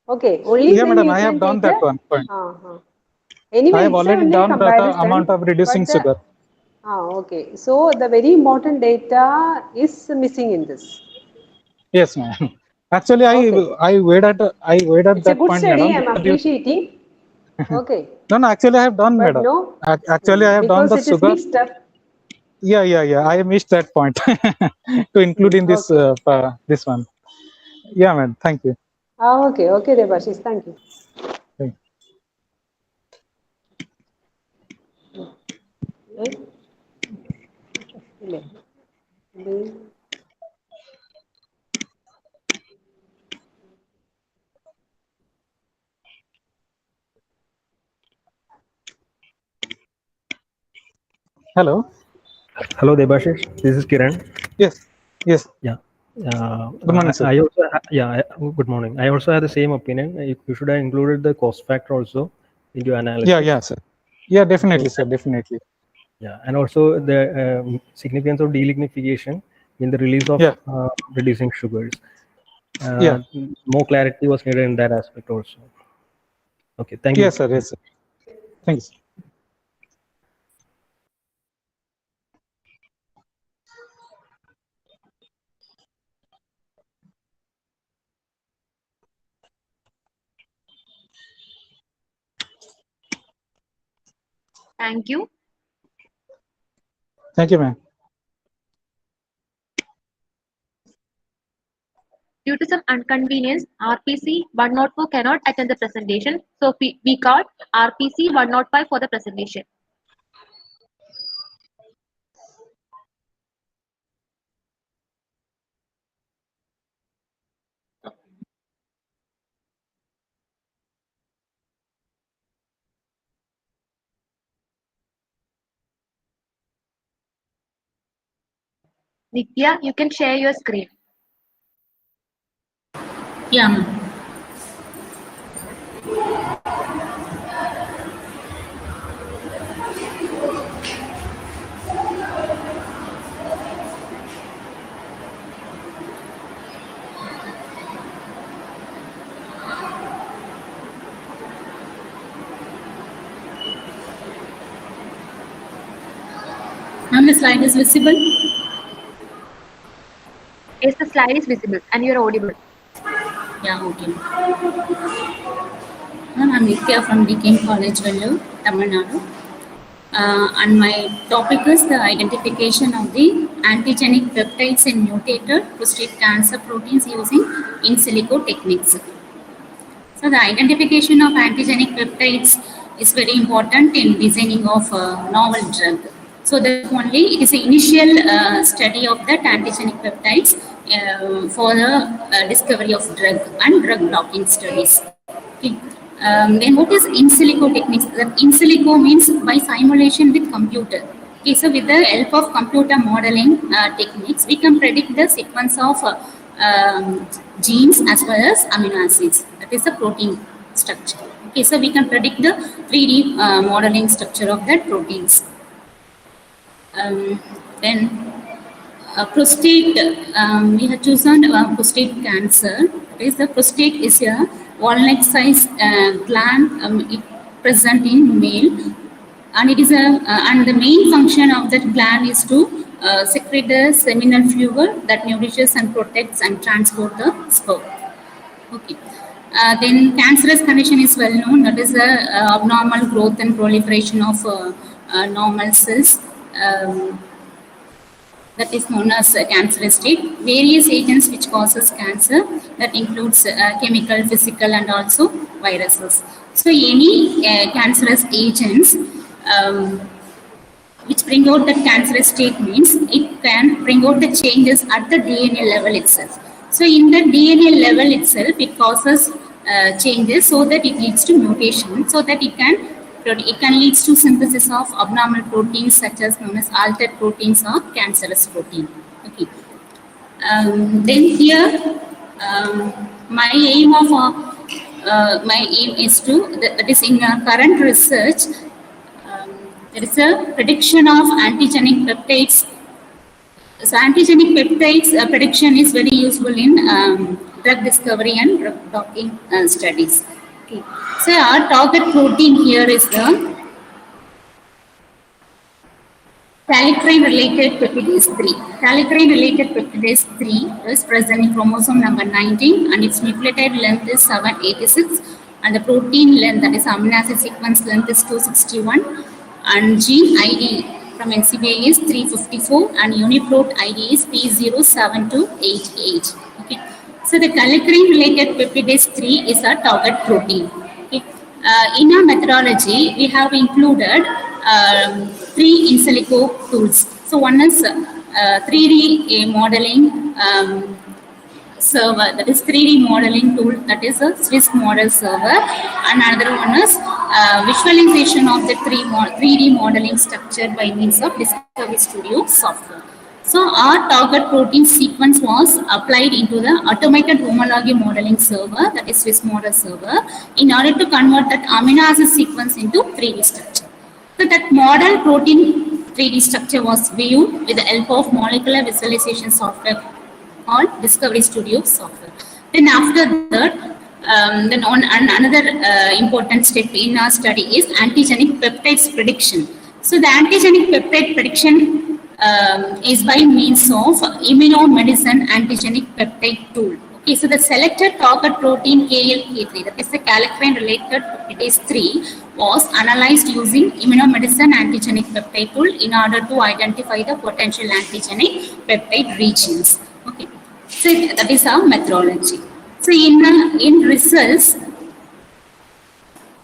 Okay, only yeah, then madam. you I have can done take that a. one point. Uh-huh. I Anyway, have it's already only a done that amount comparison, of reducing but the. sugar. Okay, so the very important data is missing in this. Yes, ma'am. Actually, Okay. I weighed at It's a that good point, study. madam. I'm Because you, appreciating. Okay. no. Actually, I have done, But madam. no, Actually, I have done because the it is sugar. mixed up. Yeah. I missed that point to include in this Okay. this one. Yeah, man. Thank you. Okay, Debashis, thank you. Thank you. Hello. Hello, Debashish. This is Kiran. Yes. Yeah. Good morning, sir. I also good morning. I also have the same opinion. You should have included the cost factor also into analysis. Yeah, sir. Yeah, definitely, So, sir. Definitely. yeah, and also the significance of delignification in the release of reducing sugars. More clarity was needed in that aspect also. Okay, thank you. Yes, sir. Thanks. Thank you. Thank you, ma'am. Due to some inconvenience, RPC 104 cannot attend the presentation. So we call RPC 105 for the presentation. Nitya, you can share your screen. Yeah, ma'am. Ma'am, the slide is visible. Yes, the slide is visible and you're audible. Yeah, okay. I'm Nitya from DKM College, Vellore, Tamil Nadu. And my topic is the identification of the antigenic peptides in mutated prostate cancer proteins using in silico techniques. So the identification of antigenic peptides is very important in designing of a novel drug. So that only it is the initial study of that antigenic peptides for the discovery of drug and drug blocking studies. Okay. Then what is in silico techniques? That in silico means by simulation with computer. Okay, so with the help of computer modeling techniques, we can predict the sequence of genes as well as amino acids. That is the protein structure. Okay, so we can predict the 3D modeling structure of that proteins. Then prostate, we have chosen prostate cancer. That is, the prostate is a walnut-sized gland present in male, and it is and the main function of that gland is to secrete the seminal fluid that nourishes and protects and transport the sperm. Okay. Then cancerous condition is well known. That is the abnormal growth and proliferation of normal cells. That is known as cancerous state. Various agents which causes cancer, that includes chemical, physical, and also viruses. So any cancerous agents which bring out the cancerous state means it can bring out the changes at the DNA level itself. So in the DNA level itself, it causes changes so that it leads to mutation, so that it can lead to synthesis of abnormal proteins such as known as altered proteins or cancerous protein. Okay. Then here, my aim is to, that is in current research, there is a prediction of antigenic peptides. So antigenic peptides prediction is very useful in drug discovery and drug blocking studies. Okay. So our target protein here is the kallikrein-related peptidase 3. Kallikrein-related peptidase 3 is present in chromosome number 19, and its nucleotide length is 786, and the protein length, that is amino acid sequence length, is 261, and gene ID from NCBI is 354, and uniprot ID is P07288. Okay. So the kallikrein-related peptidase 3 is our target protein. Okay. In our methodology, we have included 3 in silico tools. So one is 3D modeling server, that is 3D modeling tool, that is a Swiss model server, and another one is visualization of the 3D modeling structure by means of Discovery Studio software. So our target protein sequence was applied into the automated homology modeling server, that is Swiss model server, in order to convert that amino acid sequence into 3D structure. So that model protein 3D structure was viewed with the help of molecular visualization software called Discovery Studio software. Then after that, then on another important step in our study is antigenic peptides prediction. So the antigenic peptide prediction is by means of immunomedicine antigenic peptide tool. Okay, so the selected target protein KLK3, that is the kallikrein-related peptidase 3, was analyzed using immunomedicine antigenic peptide tool in order to identify the potential antigenic peptide regions. Okay, so that is our methodology. So in results,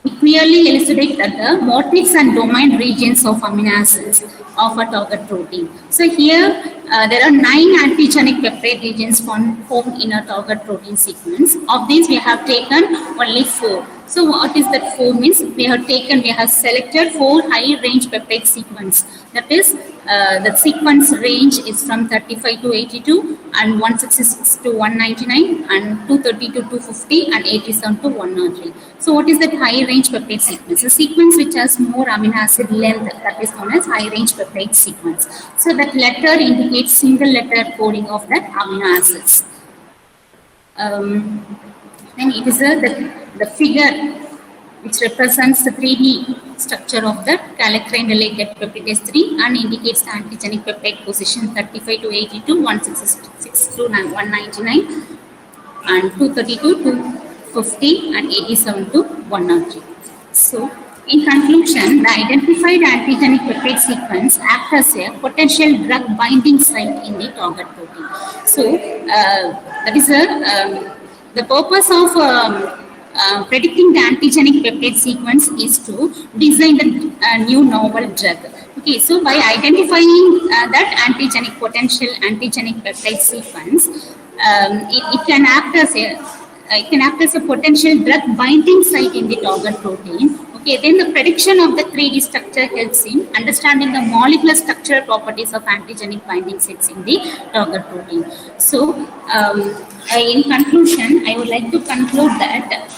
we clearly elucidate that the motifs and domain regions of amino acids of a target protein. So here there are 9 antigenic peptide regions found in a target protein sequence. Of these, we have taken only 4. So what is that 4 means? We have selected 4 high range peptide sequence. That is, the sequence range is from 35 to 82, and 166 to 199, and 230 to 250, and 87 to 103. So what is that high range peptide sequence? A sequence which has more amino acid length, that is known as high range peptide sequence. So that letter indicates single letter coding of that amino acids. Then it is the figure which represents the 3D structure of the kallikrein-related peptidase 3 and indicates the antigenic peptide position 35 to 82, 166 to 199. and 232 to 50 and 87 to 103. So, in conclusion, the identified antigenic peptide sequence acts as a potential drug binding site in the target protein. So, that is the purpose of predicting the antigenic peptide sequence is to design the new novel drug. Okay, so by identifying that antigenic potential antigenic peptide sequence, it can act as a potential drug binding site in the target protein. Okay, then the prediction of the 3D structure helps in understanding the molecular structural properties of antigenic binding sites in the target protein. So, in conclusion, I would like to conclude that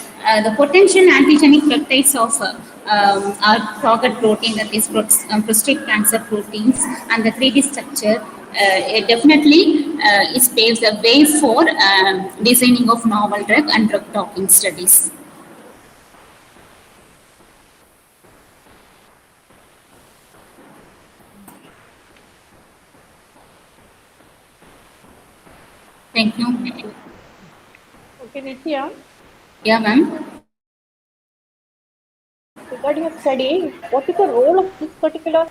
the potential antigenic peptides of our target protein, that is prostate cancer proteins, and the 3D structure it definitely is paves the way for designing of novel drug and drug docking studies. Thank you. Okay, Nitya. Yeah, ma'am. Regarding your study, what is the role of this particular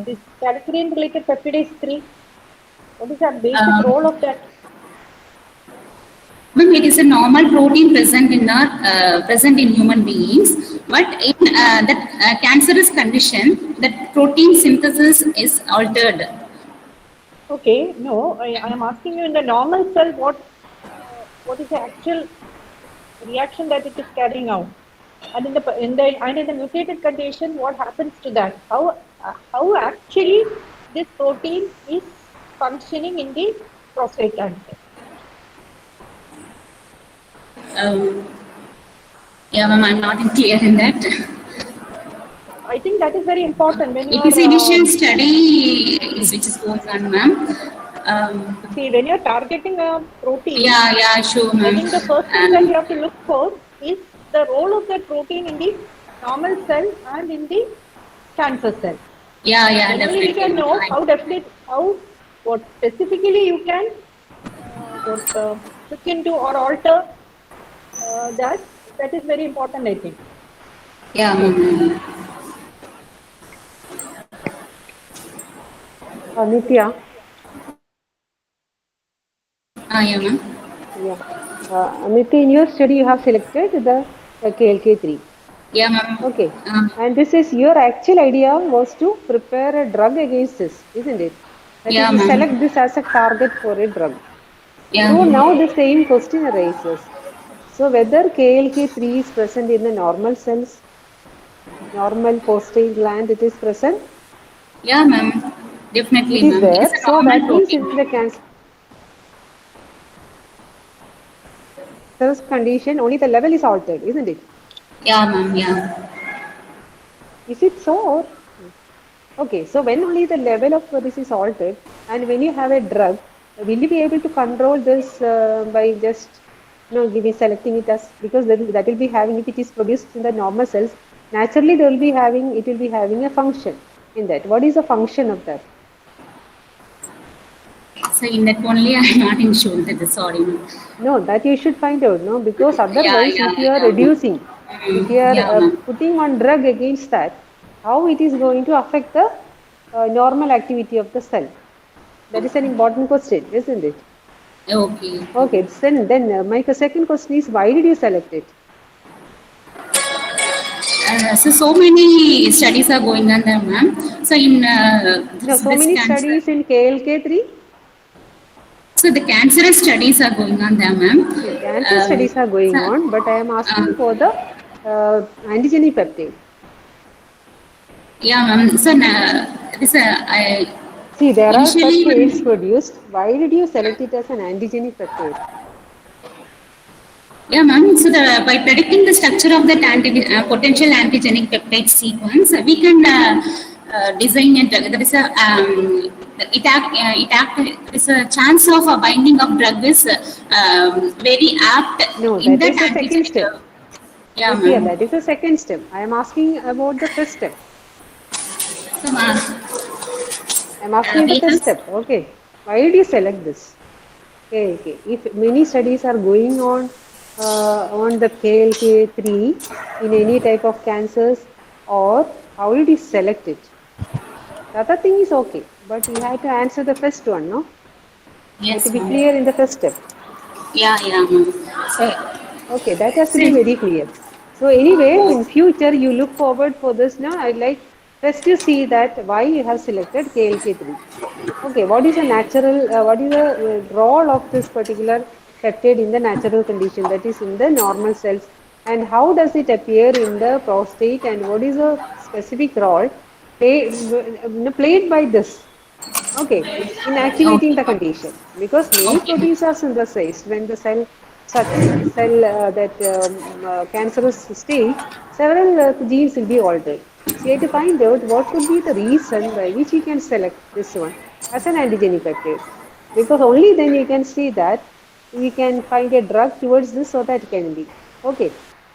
this kallikrein related peptidase 3? What is the basic role of that? Ma'am, it is a normal protein present in human beings, but in that cancerous condition, that protein synthesis is altered. Okay, no, I am asking you in the normal cell, what is the actual reaction that it is carrying out, and in the mutated condition, what happens to that? How actually this protein is functioning in the prostate cancer? Yeah, ma'am, I'm not clear in that. I think that is very important when you it is initial study which is going on, ma'am. See, when you're targeting a protein, yeah, sure, ma'am. I think the first thing that you have to look for is the role of that protein in the normal cell and in the cancer cell. Yeah, definitely. You can know what specifically you can look into or alter that. That is very important, I think. Yeah, ma'am. Nitya. Yeah, ma'am. Yeah. Nitya, in your study, you have selected the KLK3. Yeah, ma'am. Okay. And this is your actual idea was to prepare a drug against this, isn't it? That yeah, is to select this as a target for a drug. Yeah. So now the same question arises. So whether KLK3 is present in the normal cells, normal prostate gland, it is present? Yeah, ma'am. Definitely, it is there. So that means in the cancer condition, only the level is altered, isn't it? Yeah, ma'am. Yeah. Is it so? Okay, so when only the level of this is altered, and when you have a drug, will you be able to control this by just selecting it as, because that will be having, if it is produced in the normal cells, naturally it will be having a function in that. What is the function of that? So in that only I am not sure that, sorry. No, that you should find out, no, because otherwise if you are reducing, if you are putting on drug against that, how it is going to affect the normal activity of the cell? That is an important question, isn't it? Okay. Okay, then my second question is, why did you select it? So many studies are going on there, ma'am. So in so many studies in KLK3. So the cancerous studies are going on there, ma'am. Cancer studies are going on, but I am asking for the antigenic peptide. Yeah, ma'am. So see, there are peptides produced. Why did you select it as an antigenic peptide? Yeah, ma'am. So by predicting the structure of that potential antigenic peptide sequence, we can design a drug. There is there is a chance of a binding of drug is very apt. No, in that is the second step. Yeah, ma'am. That is the second step. I am asking about the first step. So, ma'am. I am asking the first step. Okay. Why did you select this? KLK. If many studies are going on the KLK3 in any type of cancers, or how did you select it? The other thing is okay, but you have to answer the first one, no? You have to Yes, be ma'am. clear in the first step. Yeah, ma'am. So, Okay, that has to be see, very clear. So anyway, in future, you look forward for this now. I'd like first to see that why you have selected KLK3. Okay, what is the natural, what is the role of this particular peptide in the natural condition, that is in the normal cells, and how does it appear in the prostate, and what is the specific role played by this? Okay, in activating the okay, condition, because many okay. proteins are synthesized when the cell that cancerous stage, several genes will be altered. So you have to find out what could be the reason by which you can select this one as an antigenic peptide, because only then you can see that we can find a drug towards this, so that can be okay,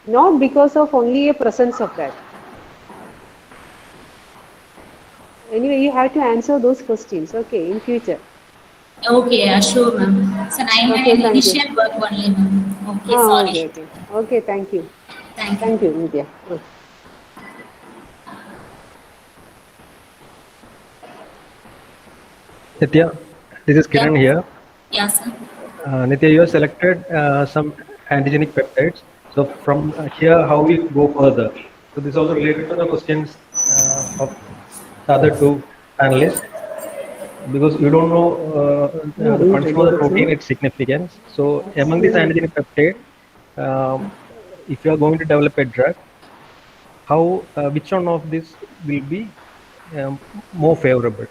not because of only a presence of that. Anyway, you have to answer those questions, okay, in future. Okay, yeah, sure, ma'am. So I'm Okay, an thank you. initial work only, ma'am. Okay, Ah, sorry. okay, okay. Okay, thank you. Thank you. Thank you, Nitya. Nitya, this is Yeah, Kiran here. sir. Nitya, you have selected some antigenic peptides. So from here, how we go further? So this is also related to the questions of the other two panelists, because you don't know the function of the protein, its significance. So among this antigenic peptide, um, if you are going to develop a drug, how which one of this will be more favorable,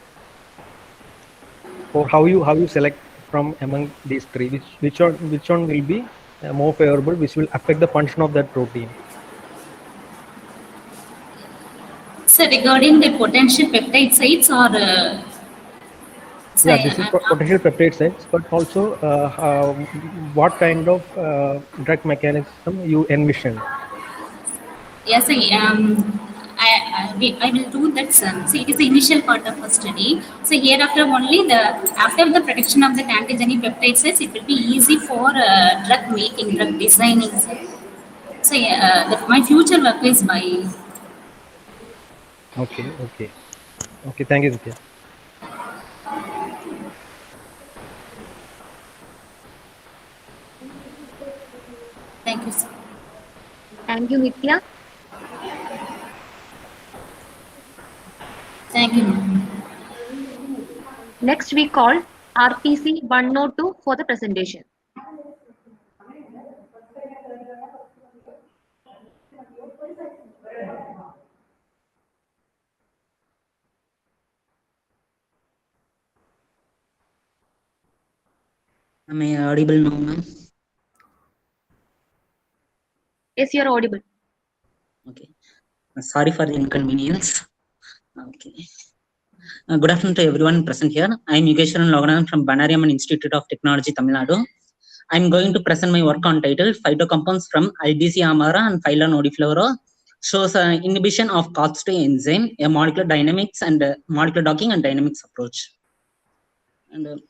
or how you select from among these three, which one will be more favorable, which will affect the function of that protein? So regarding the potential peptide sites or Yeah, say, this is potential peptide sites, but also what kind of drug mechanism you envision? yes, I will do that, sir. So it is the initial part of a study. So hereafter only after the production of the antigenic peptide sites, it will be easy for drug making, drug designing. Sir. So yeah, my future work is by. Okay, thank you, Nitya. Thank you, sir. Thank you, Nitya. Thank you, ma'am. Next, we call RPC 102 for the presentation. Am I audible now, ma'am? Yes, you're audible. Okay. Sorry for the inconvenience. Okay. Good afternoon to everyone present here. I am Yugeshwaran Loganan from Banariaman Institute of Technology, Tamil Nadu. I am going to present my work on title Phytocompounds from Albizia amara and Phyla nodiflora shows inhibition of COX2 enzyme, a molecular dynamics and molecular docking and dynamics approach. And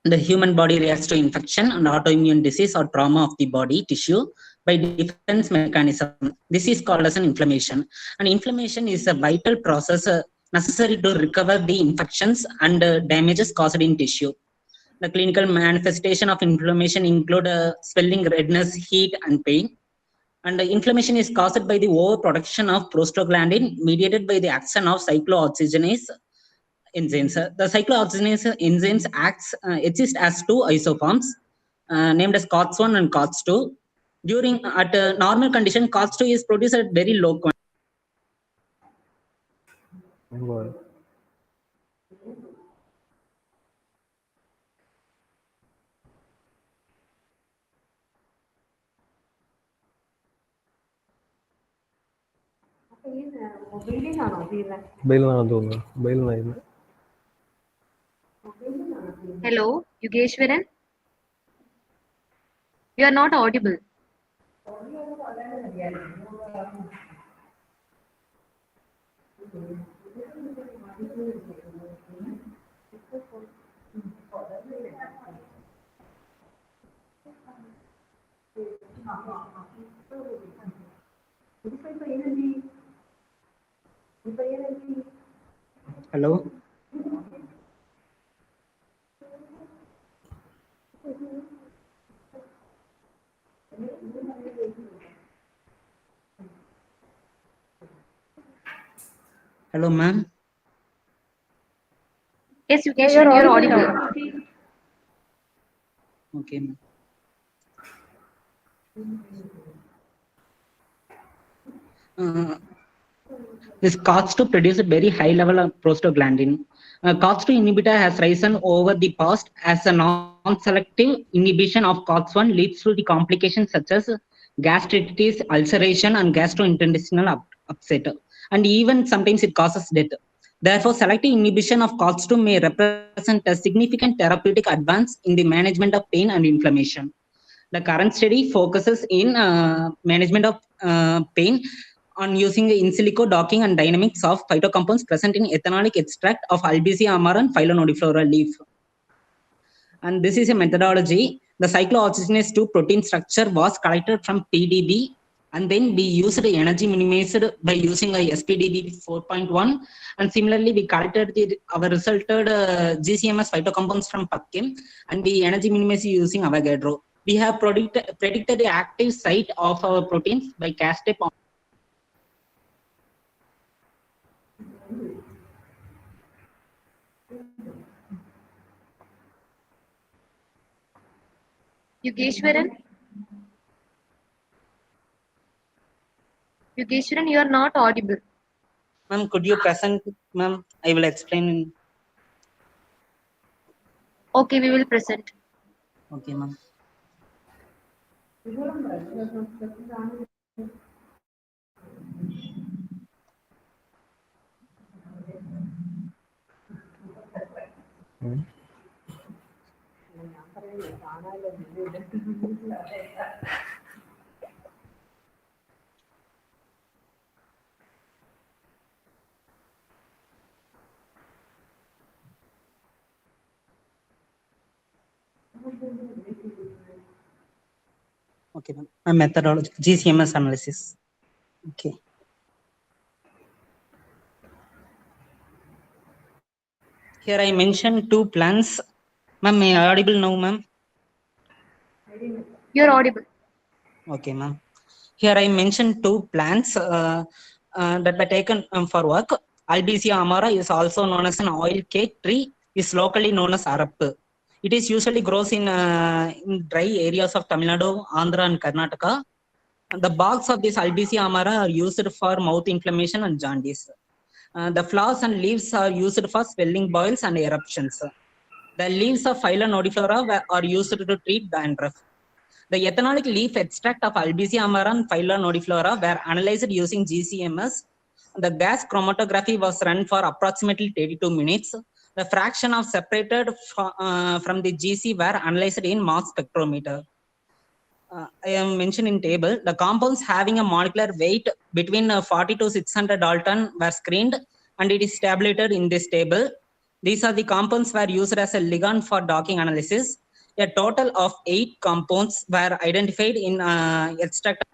the human body reacts to infection and autoimmune disease or trauma of the body tissue by defense mechanism. This is called as an inflammation. And inflammation is a vital process necessary to recover the infections and damages caused in tissue. The clinical manifestation of inflammation include swelling, redness, heat, and pain. And inflammation is caused by the overproduction of prostaglandin mediated by the action of cyclooxygenase enzymes. The cyclooxygenase enzymes exist as two isoforms named as COX1 and COX2. During at normal condition, COX2 is produced at very low quantity. Well, ബെയിലാണെന്ന് തോന്നുന്നു. ബെയിലിനായിരുന്നു. Hello, Yugeshwaran. You are not audible. Hello. Hello, ma'am. Yes, you're audible. Okay, ma'am. This COX2 produces very high level of prostaglandin. COX2 inhibitor has risen over the past as a non-selective inhibition of COX1 leads to the complications such as gastritis, ulceration, and gastrointestinal upset. And even sometimes it causes death. Therefore, selective inhibition of COX2 may represent a significant therapeutic advance in the management of pain and inflammation. The current study focuses in management of pain on using the in silico docking and dynamics of phytocompounds present in ethanolic extract of Albizia amara and Phylonodiflora leaf. And this is a methodology. The cyclooxygenase 2 protein structure was collected from PDB, and then we used energy minimized by using a SPDB 4.1. And similarly, we collected our resulted GCMS phytocompounds from PubChem, and we energy minimized using Avogadro. We have predicted the active site of our proteins by Cas-step. Yugeshwaran, you are not audible. Ma'am, could you present, ma'am? I will explain. Okay, we will present. Okay, ma'am. Okay, ma'am. A methodology, GCMS analysis. Okay. Here I mentioned two plants. Ma'am, may I audible now, ma'am? You're audible. Okay, ma'am. Here I mentioned two plants that were taken for work. Albizia amara is also known as an oil cake tree, is locally known as Arap. It is usually grows in dry areas of Tamil Nadu, Andhra, and Karnataka. And the barks of this Albizia amara are used for mouth inflammation and jaundice. The flowers and leaves are used for swelling boils and eruptions. The leaves of Phylonodiflora are used to treat dandruff. The ethanolic leaf extract of Albizia amara and Phylonodiflora were analyzed using GCMS. The gas chromatography was run for approximately 32 minutes. The fraction of separated from the GC were analyzed in mass spectrometer. I am mentioned in table. The compounds having a molecular weight between 40 to 600 Dalton were screened, and it is tabulated in this table. These are the compounds were used as a ligand for docking analysis. A total of 8 compounds were identified in extract.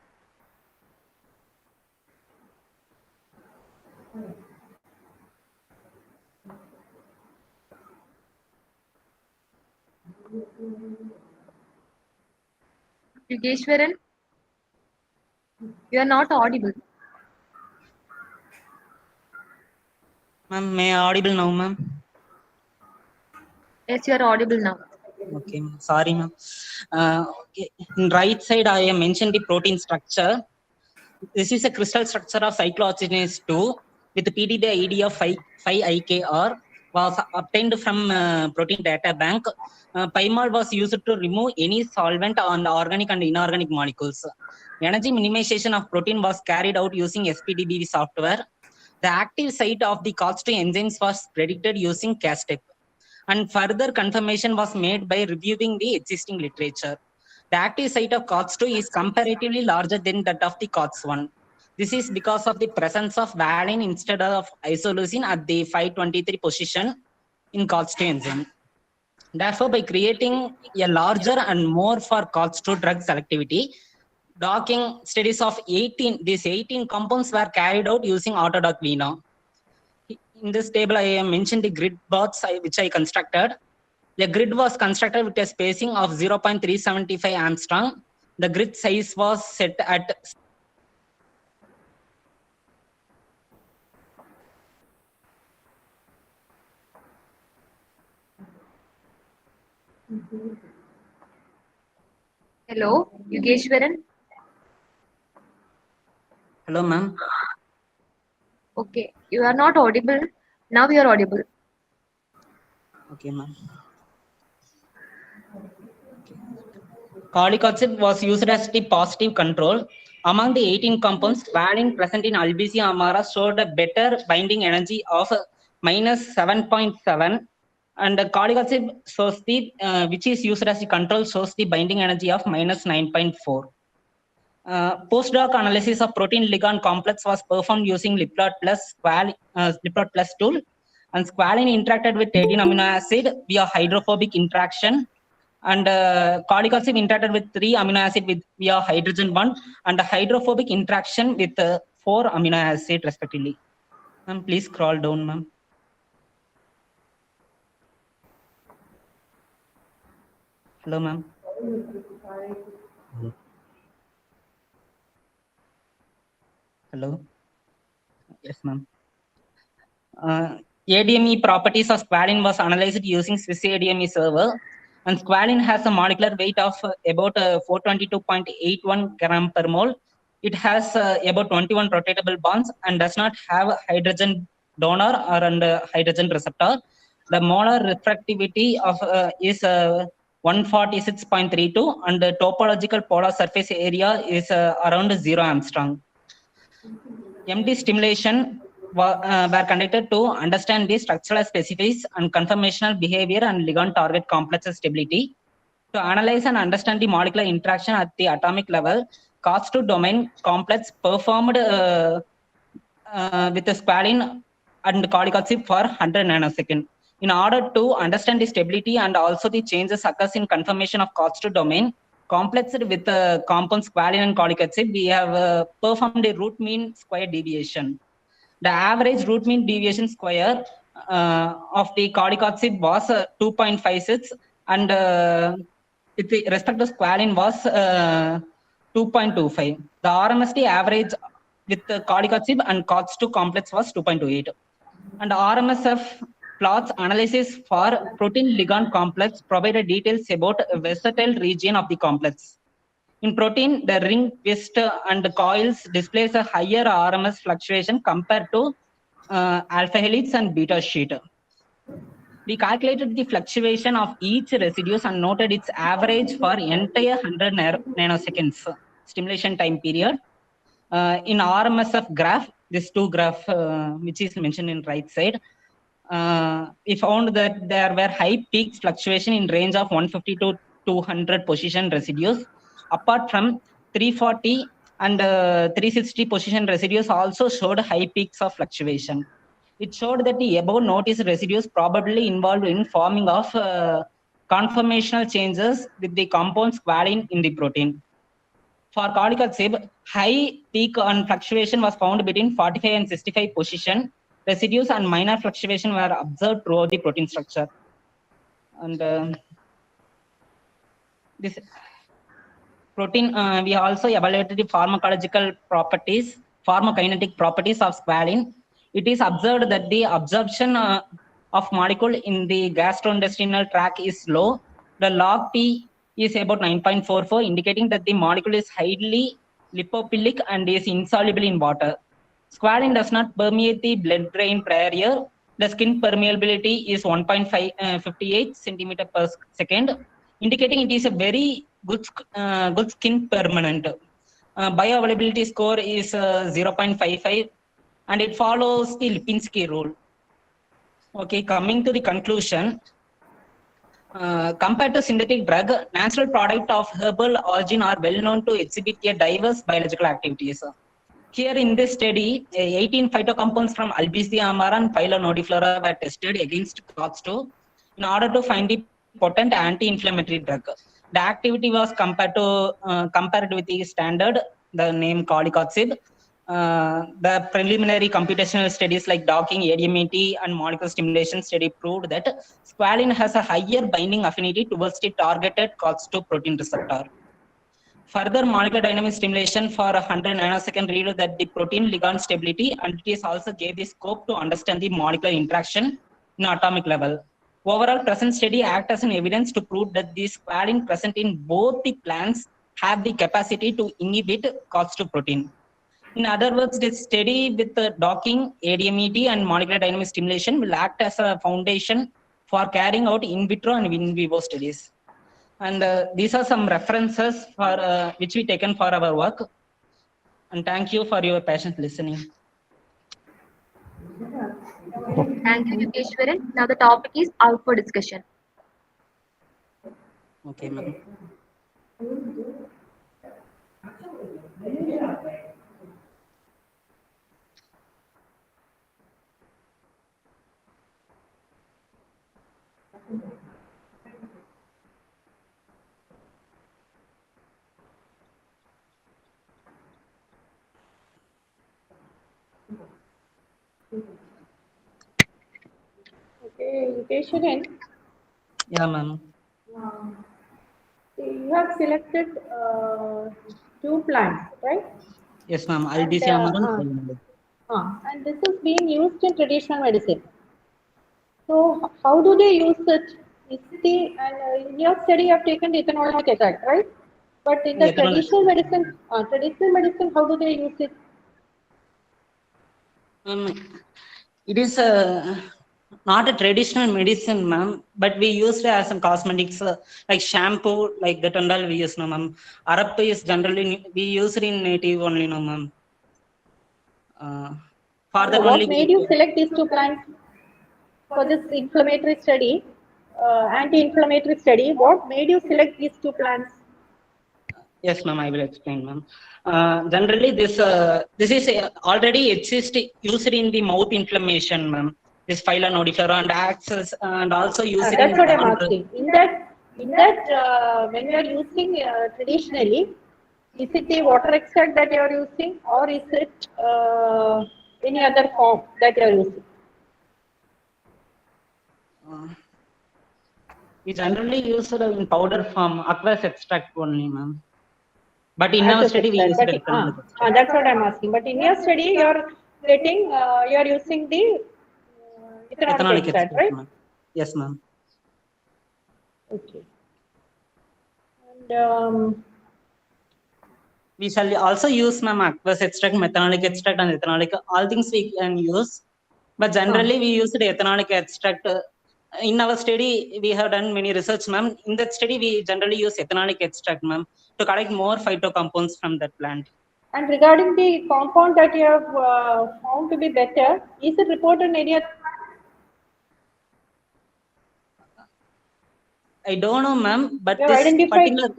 Yugeshwaran, you are not audible. Ma'am, may I audible now, ma'am? Yes, you are audible now. Okay, sorry, ma'am. Okay. In right side, I have mentioned the protein structure. This is a crystal structure of cyclooxygenase 2 with the PDB ID of 5IKR was obtained from protein data bank. Pymol was used to remove any solvent on the organic and inorganic molecules. Energy minimization of protein was carried out using SPDB software. The active site of the COX2 enzymes was predicted using Cas-step. And further confirmation was made by reviewing the existing literature. The active site of COX2 is comparatively larger than that of the COX1. This is because of the presence of valine instead of isoleucine at the 523 position in COX2 enzyme. Therefore, by creating a larger and more for COX2 drug selectivity, docking studies of 18 compounds were carried out using Autodock Vino. in this table, I mentioned the grid box which I constructed. The grid was constructed with a spacing of 0.375 Armstrong. The grid size was set at Hello, Yugeshwaran. Hello, ma'am. Okay, you are not audible. Now you are audible. Okay, ma'am. Cholic was used as the positive control. Among the 18 compounds, valine present in Albizia amara showed a better binding energy of minus 7.7, and the cholic acid shows the which is used as the control shows the binding energy of minus 9.4. Postdoc analysis of protein ligand complex was performed using Liplot plus tool, and squalene interacted with 18 amino acid via hydrophobic interaction, and cholic acid interacted with 3 amino acid via hydrogen bond, and hydrophobic interaction with 4 amino acid respectively. Ma'am, please scroll down, ma'am. Hello, ma'am. Hello. Yes, ma'am. ADME properties of squalene was analyzed using Swiss ADME server, and squalene has a molecular weight of about 422.81 gram per mole. It has about 21 rotatable bonds and does not have a hydrogen donor or hydrogen receptor. The molar refractivity of is 146.32, and the topological polar surface area is around 0 Armstrong. MD stimulation were conducted to understand the structural specifics and conformational behavior and ligand target complex stability. To analyze and understand the molecular interaction at the atomic level, COS2 domain complex performed with the squalene and cholic acid for 100 nanoseconds. In order to understand the stability and also the changes occurs in conformation of COS2 domain, complexed with compounds squalene and cholic acid, we have performed a root mean square deviation. The average root mean deviation square of the cholic acid was 2.56, and with respect to squalene was 2.25. The RMSD average with the cholic acid and COX2 complex was 2.28. And RMSF plots analysis for protein ligand complex provided details about a versatile region of the complex. In protein, the ring, twist, and coils displays a higher RMS fluctuation compared to alpha helix and beta sheet. We calculated the fluctuation of each residues and noted its average for entire 100 nanoseconds stimulation time period. In RMSF graph, this two graph which is mentioned in right side, we found that there were high peaks fluctuation in range of 150 to 200 position residues. Apart from 340 and 360 position residues also showed high peaks of fluctuation. It showed that the above noticed residues probably involved in forming of conformational changes with the compound squalene in the protein. For cholic acid, high peak and fluctuation was found between 45 and 65 position residues, and minor fluctuation were observed throughout the protein structure. And this protein, we also evaluated the pharmacological properties, pharmacokinetic properties of squalene. It is observed that the absorption of molecule in the gastrointestinal tract is low. The log P is about 9.44, indicating that the molecule is highly lipophilic and is insoluble in water. Squalene does not permeate the blood-brain barrier. The skin permeability is 1.58 centimeter per second, indicating it is a very good skin permanent. Bioavailability score is 0.55, and it follows the Lipinski rule. Okay, coming to the conclusion, compared to synthetic drug, natural product of herbal origin are well known to exhibit a diverse biological activities. Here in this study, 18 phytocompounds from Albizia amara and Phyllo nodiflora were tested against COX2 in order to find the potent anti-inflammatory drug. The activity was compared with the standard, the name cholic acid. The preliminary computational studies like docking, ADMET, and molecular stimulation study proved that squalene has a higher binding affinity towards the targeted COX-2 protein receptor. Further molecular dynamic stimulation for 100 nanosecond revealed that the protein ligand stability, and it is also gave the scope to understand the molecular interaction in atomic level. Overall, present study act as an evidence to prove that the squalene present in both the plants have the capacity to inhibit COX-2 protein. In other words, this study with the docking, ADMET, and molecular dynamic stimulation will act as a foundation for carrying out in vitro and in vivo studies. And these are some references for which we taken for our work. And thank you for your patient listening. Thank you, Yogeshwaran. Now the topic is out for discussion. Okay, ma'am. Okay, Yogeshwaran, Yeah, ma'am. you have selected 2 plants, right? Yes, ma'am. And, and this is being used in traditional medicine. So how do they use it? In your study you have taken the ethanolic extract, right? But in the traditional medicine, how do they use it? It is not a traditional medicine, ma'am, but we used as some cosmetics like shampoo, like that and all we use, no, ma'am. Arap is generally we use it in native only, no, ma'am. For that What only. made you select these 2 plants for this inflammatory study, anti-inflammatory study? What made you select these 2 plants? Yes, ma'am, I will explain, ma'am. Generally, this is already exist used in the mouth inflammation, ma'am. This phyllonodifera and access and also used in. That's what I'm asking. In that, when you are using traditionally, is it the water extract that you are using, or is it any other form that you are using? We generally use it in powder form, aqueous extract only, ma'am. But in our study, we use it. That's what I'm asking. But in your study, you are getting, you are using the ethanolic extract, right? Yes, ma'am. Okay. And we shall also use, ma'am, aqueous extract, methanolic extract, and ethanolic. All things we can use. But generally, we use the ethanolic extract. In our study, we have done many research, ma'am. In that study, we generally use ethanolic extract, ma'am, to collect more phytocompounds from that plant. And regarding the compound that you have found to be better, is it reported in any other? I don't know, ma'am, but you this particular.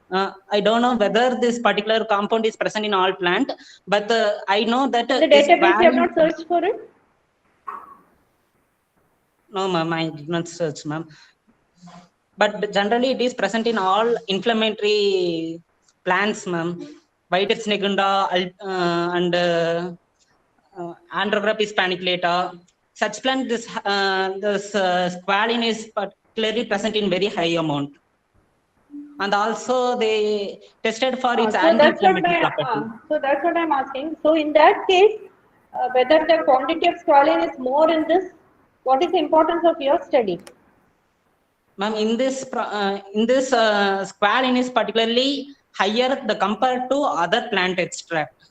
I don't know whether this particular compound is present in all plant, but I know that the database you have not searched for it. No, ma'am, I did not search, ma'am. But generally, it is present in all inflammatory plants, ma'am. White negunda and Andrographis paniclata. Such plant, this squalene is particularly present in very high amount. And also, they tested for its anti-inflammatory property. So that's what I'm asking. So in that case, whether the quantity of squalene is more in this, what is the importance of your study? Ma'am, in this squalene is particularly higher compared to other plant extract.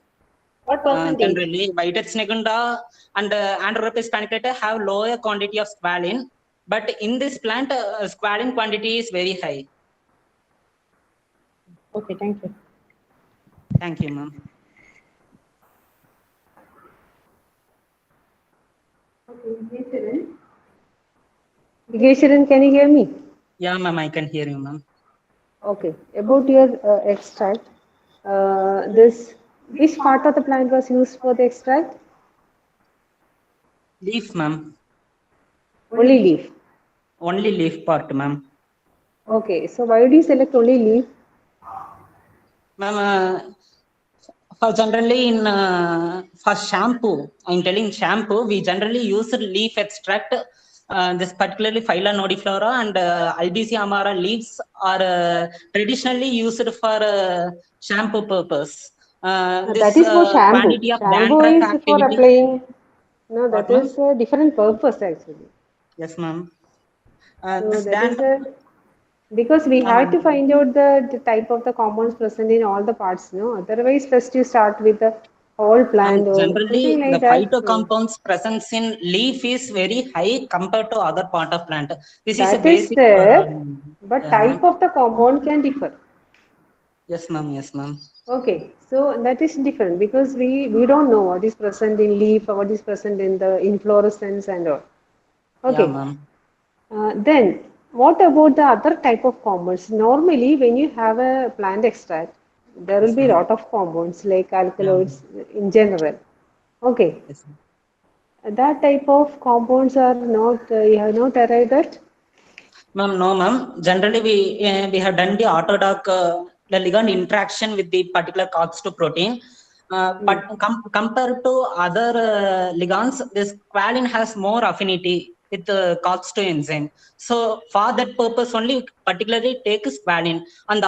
What percentage? Generally, White negunda and Andrographis paniclata have lower quantity of squalene, but in this plant, squalene quantity is very high. Okay, thank you. Thank you, ma'am. Yogeshwaran, can you hear me? Yeah, ma'am, I can hear you, ma'am. Okay, about your extract, which part of the plant was used for the extract? Leaf, ma'am. Only leaf? Only leaf part, ma'am. Okay, so why do you select only leaf? Ma'am, For generally in for shampoo, I'm telling shampoo, we generally use leaf extract. This particularly Phylla nodiflora and Albizia amara leaves are traditionally used for shampoo purpose. That This is for shampoo. quantity of Shampoo dandruff is for activity. applying. No, that What, ma'am? is a different purpose actually. Yes, ma'am. So This that is dandruff. because we have Ma'am, to find out the type of the compounds present in all the parts. No, otherwise first you start with the whole plant or something generally, the like that. phytocompounds presence in leaf is very high compared to other part of plant. This is a That is basic for all. there, but Yeah, type ma'am. of the compound can differ. Yes, ma'am. Yes, ma'am. Okay, so that is different because we don't know what is present in leaf or what is present in the inflorescence and all. Yeah, Okay, ma'am. then what about the other type of compounds? Normally, when you have a plant extract, there will Yes, be a ma'am. lot of compounds like Yeah, alkaloids ma'am. in general. Okay, Yes, ma'am. that type of compounds are not, you have not arrived at? Ma'am, no, ma'am. Generally, we have done the autodoc the ligand interaction with the particular COX2 protein. But compared to other ligands, this squalene has more affinity with the COX2 enzyme. So for that purpose only, particularly take squalene. And the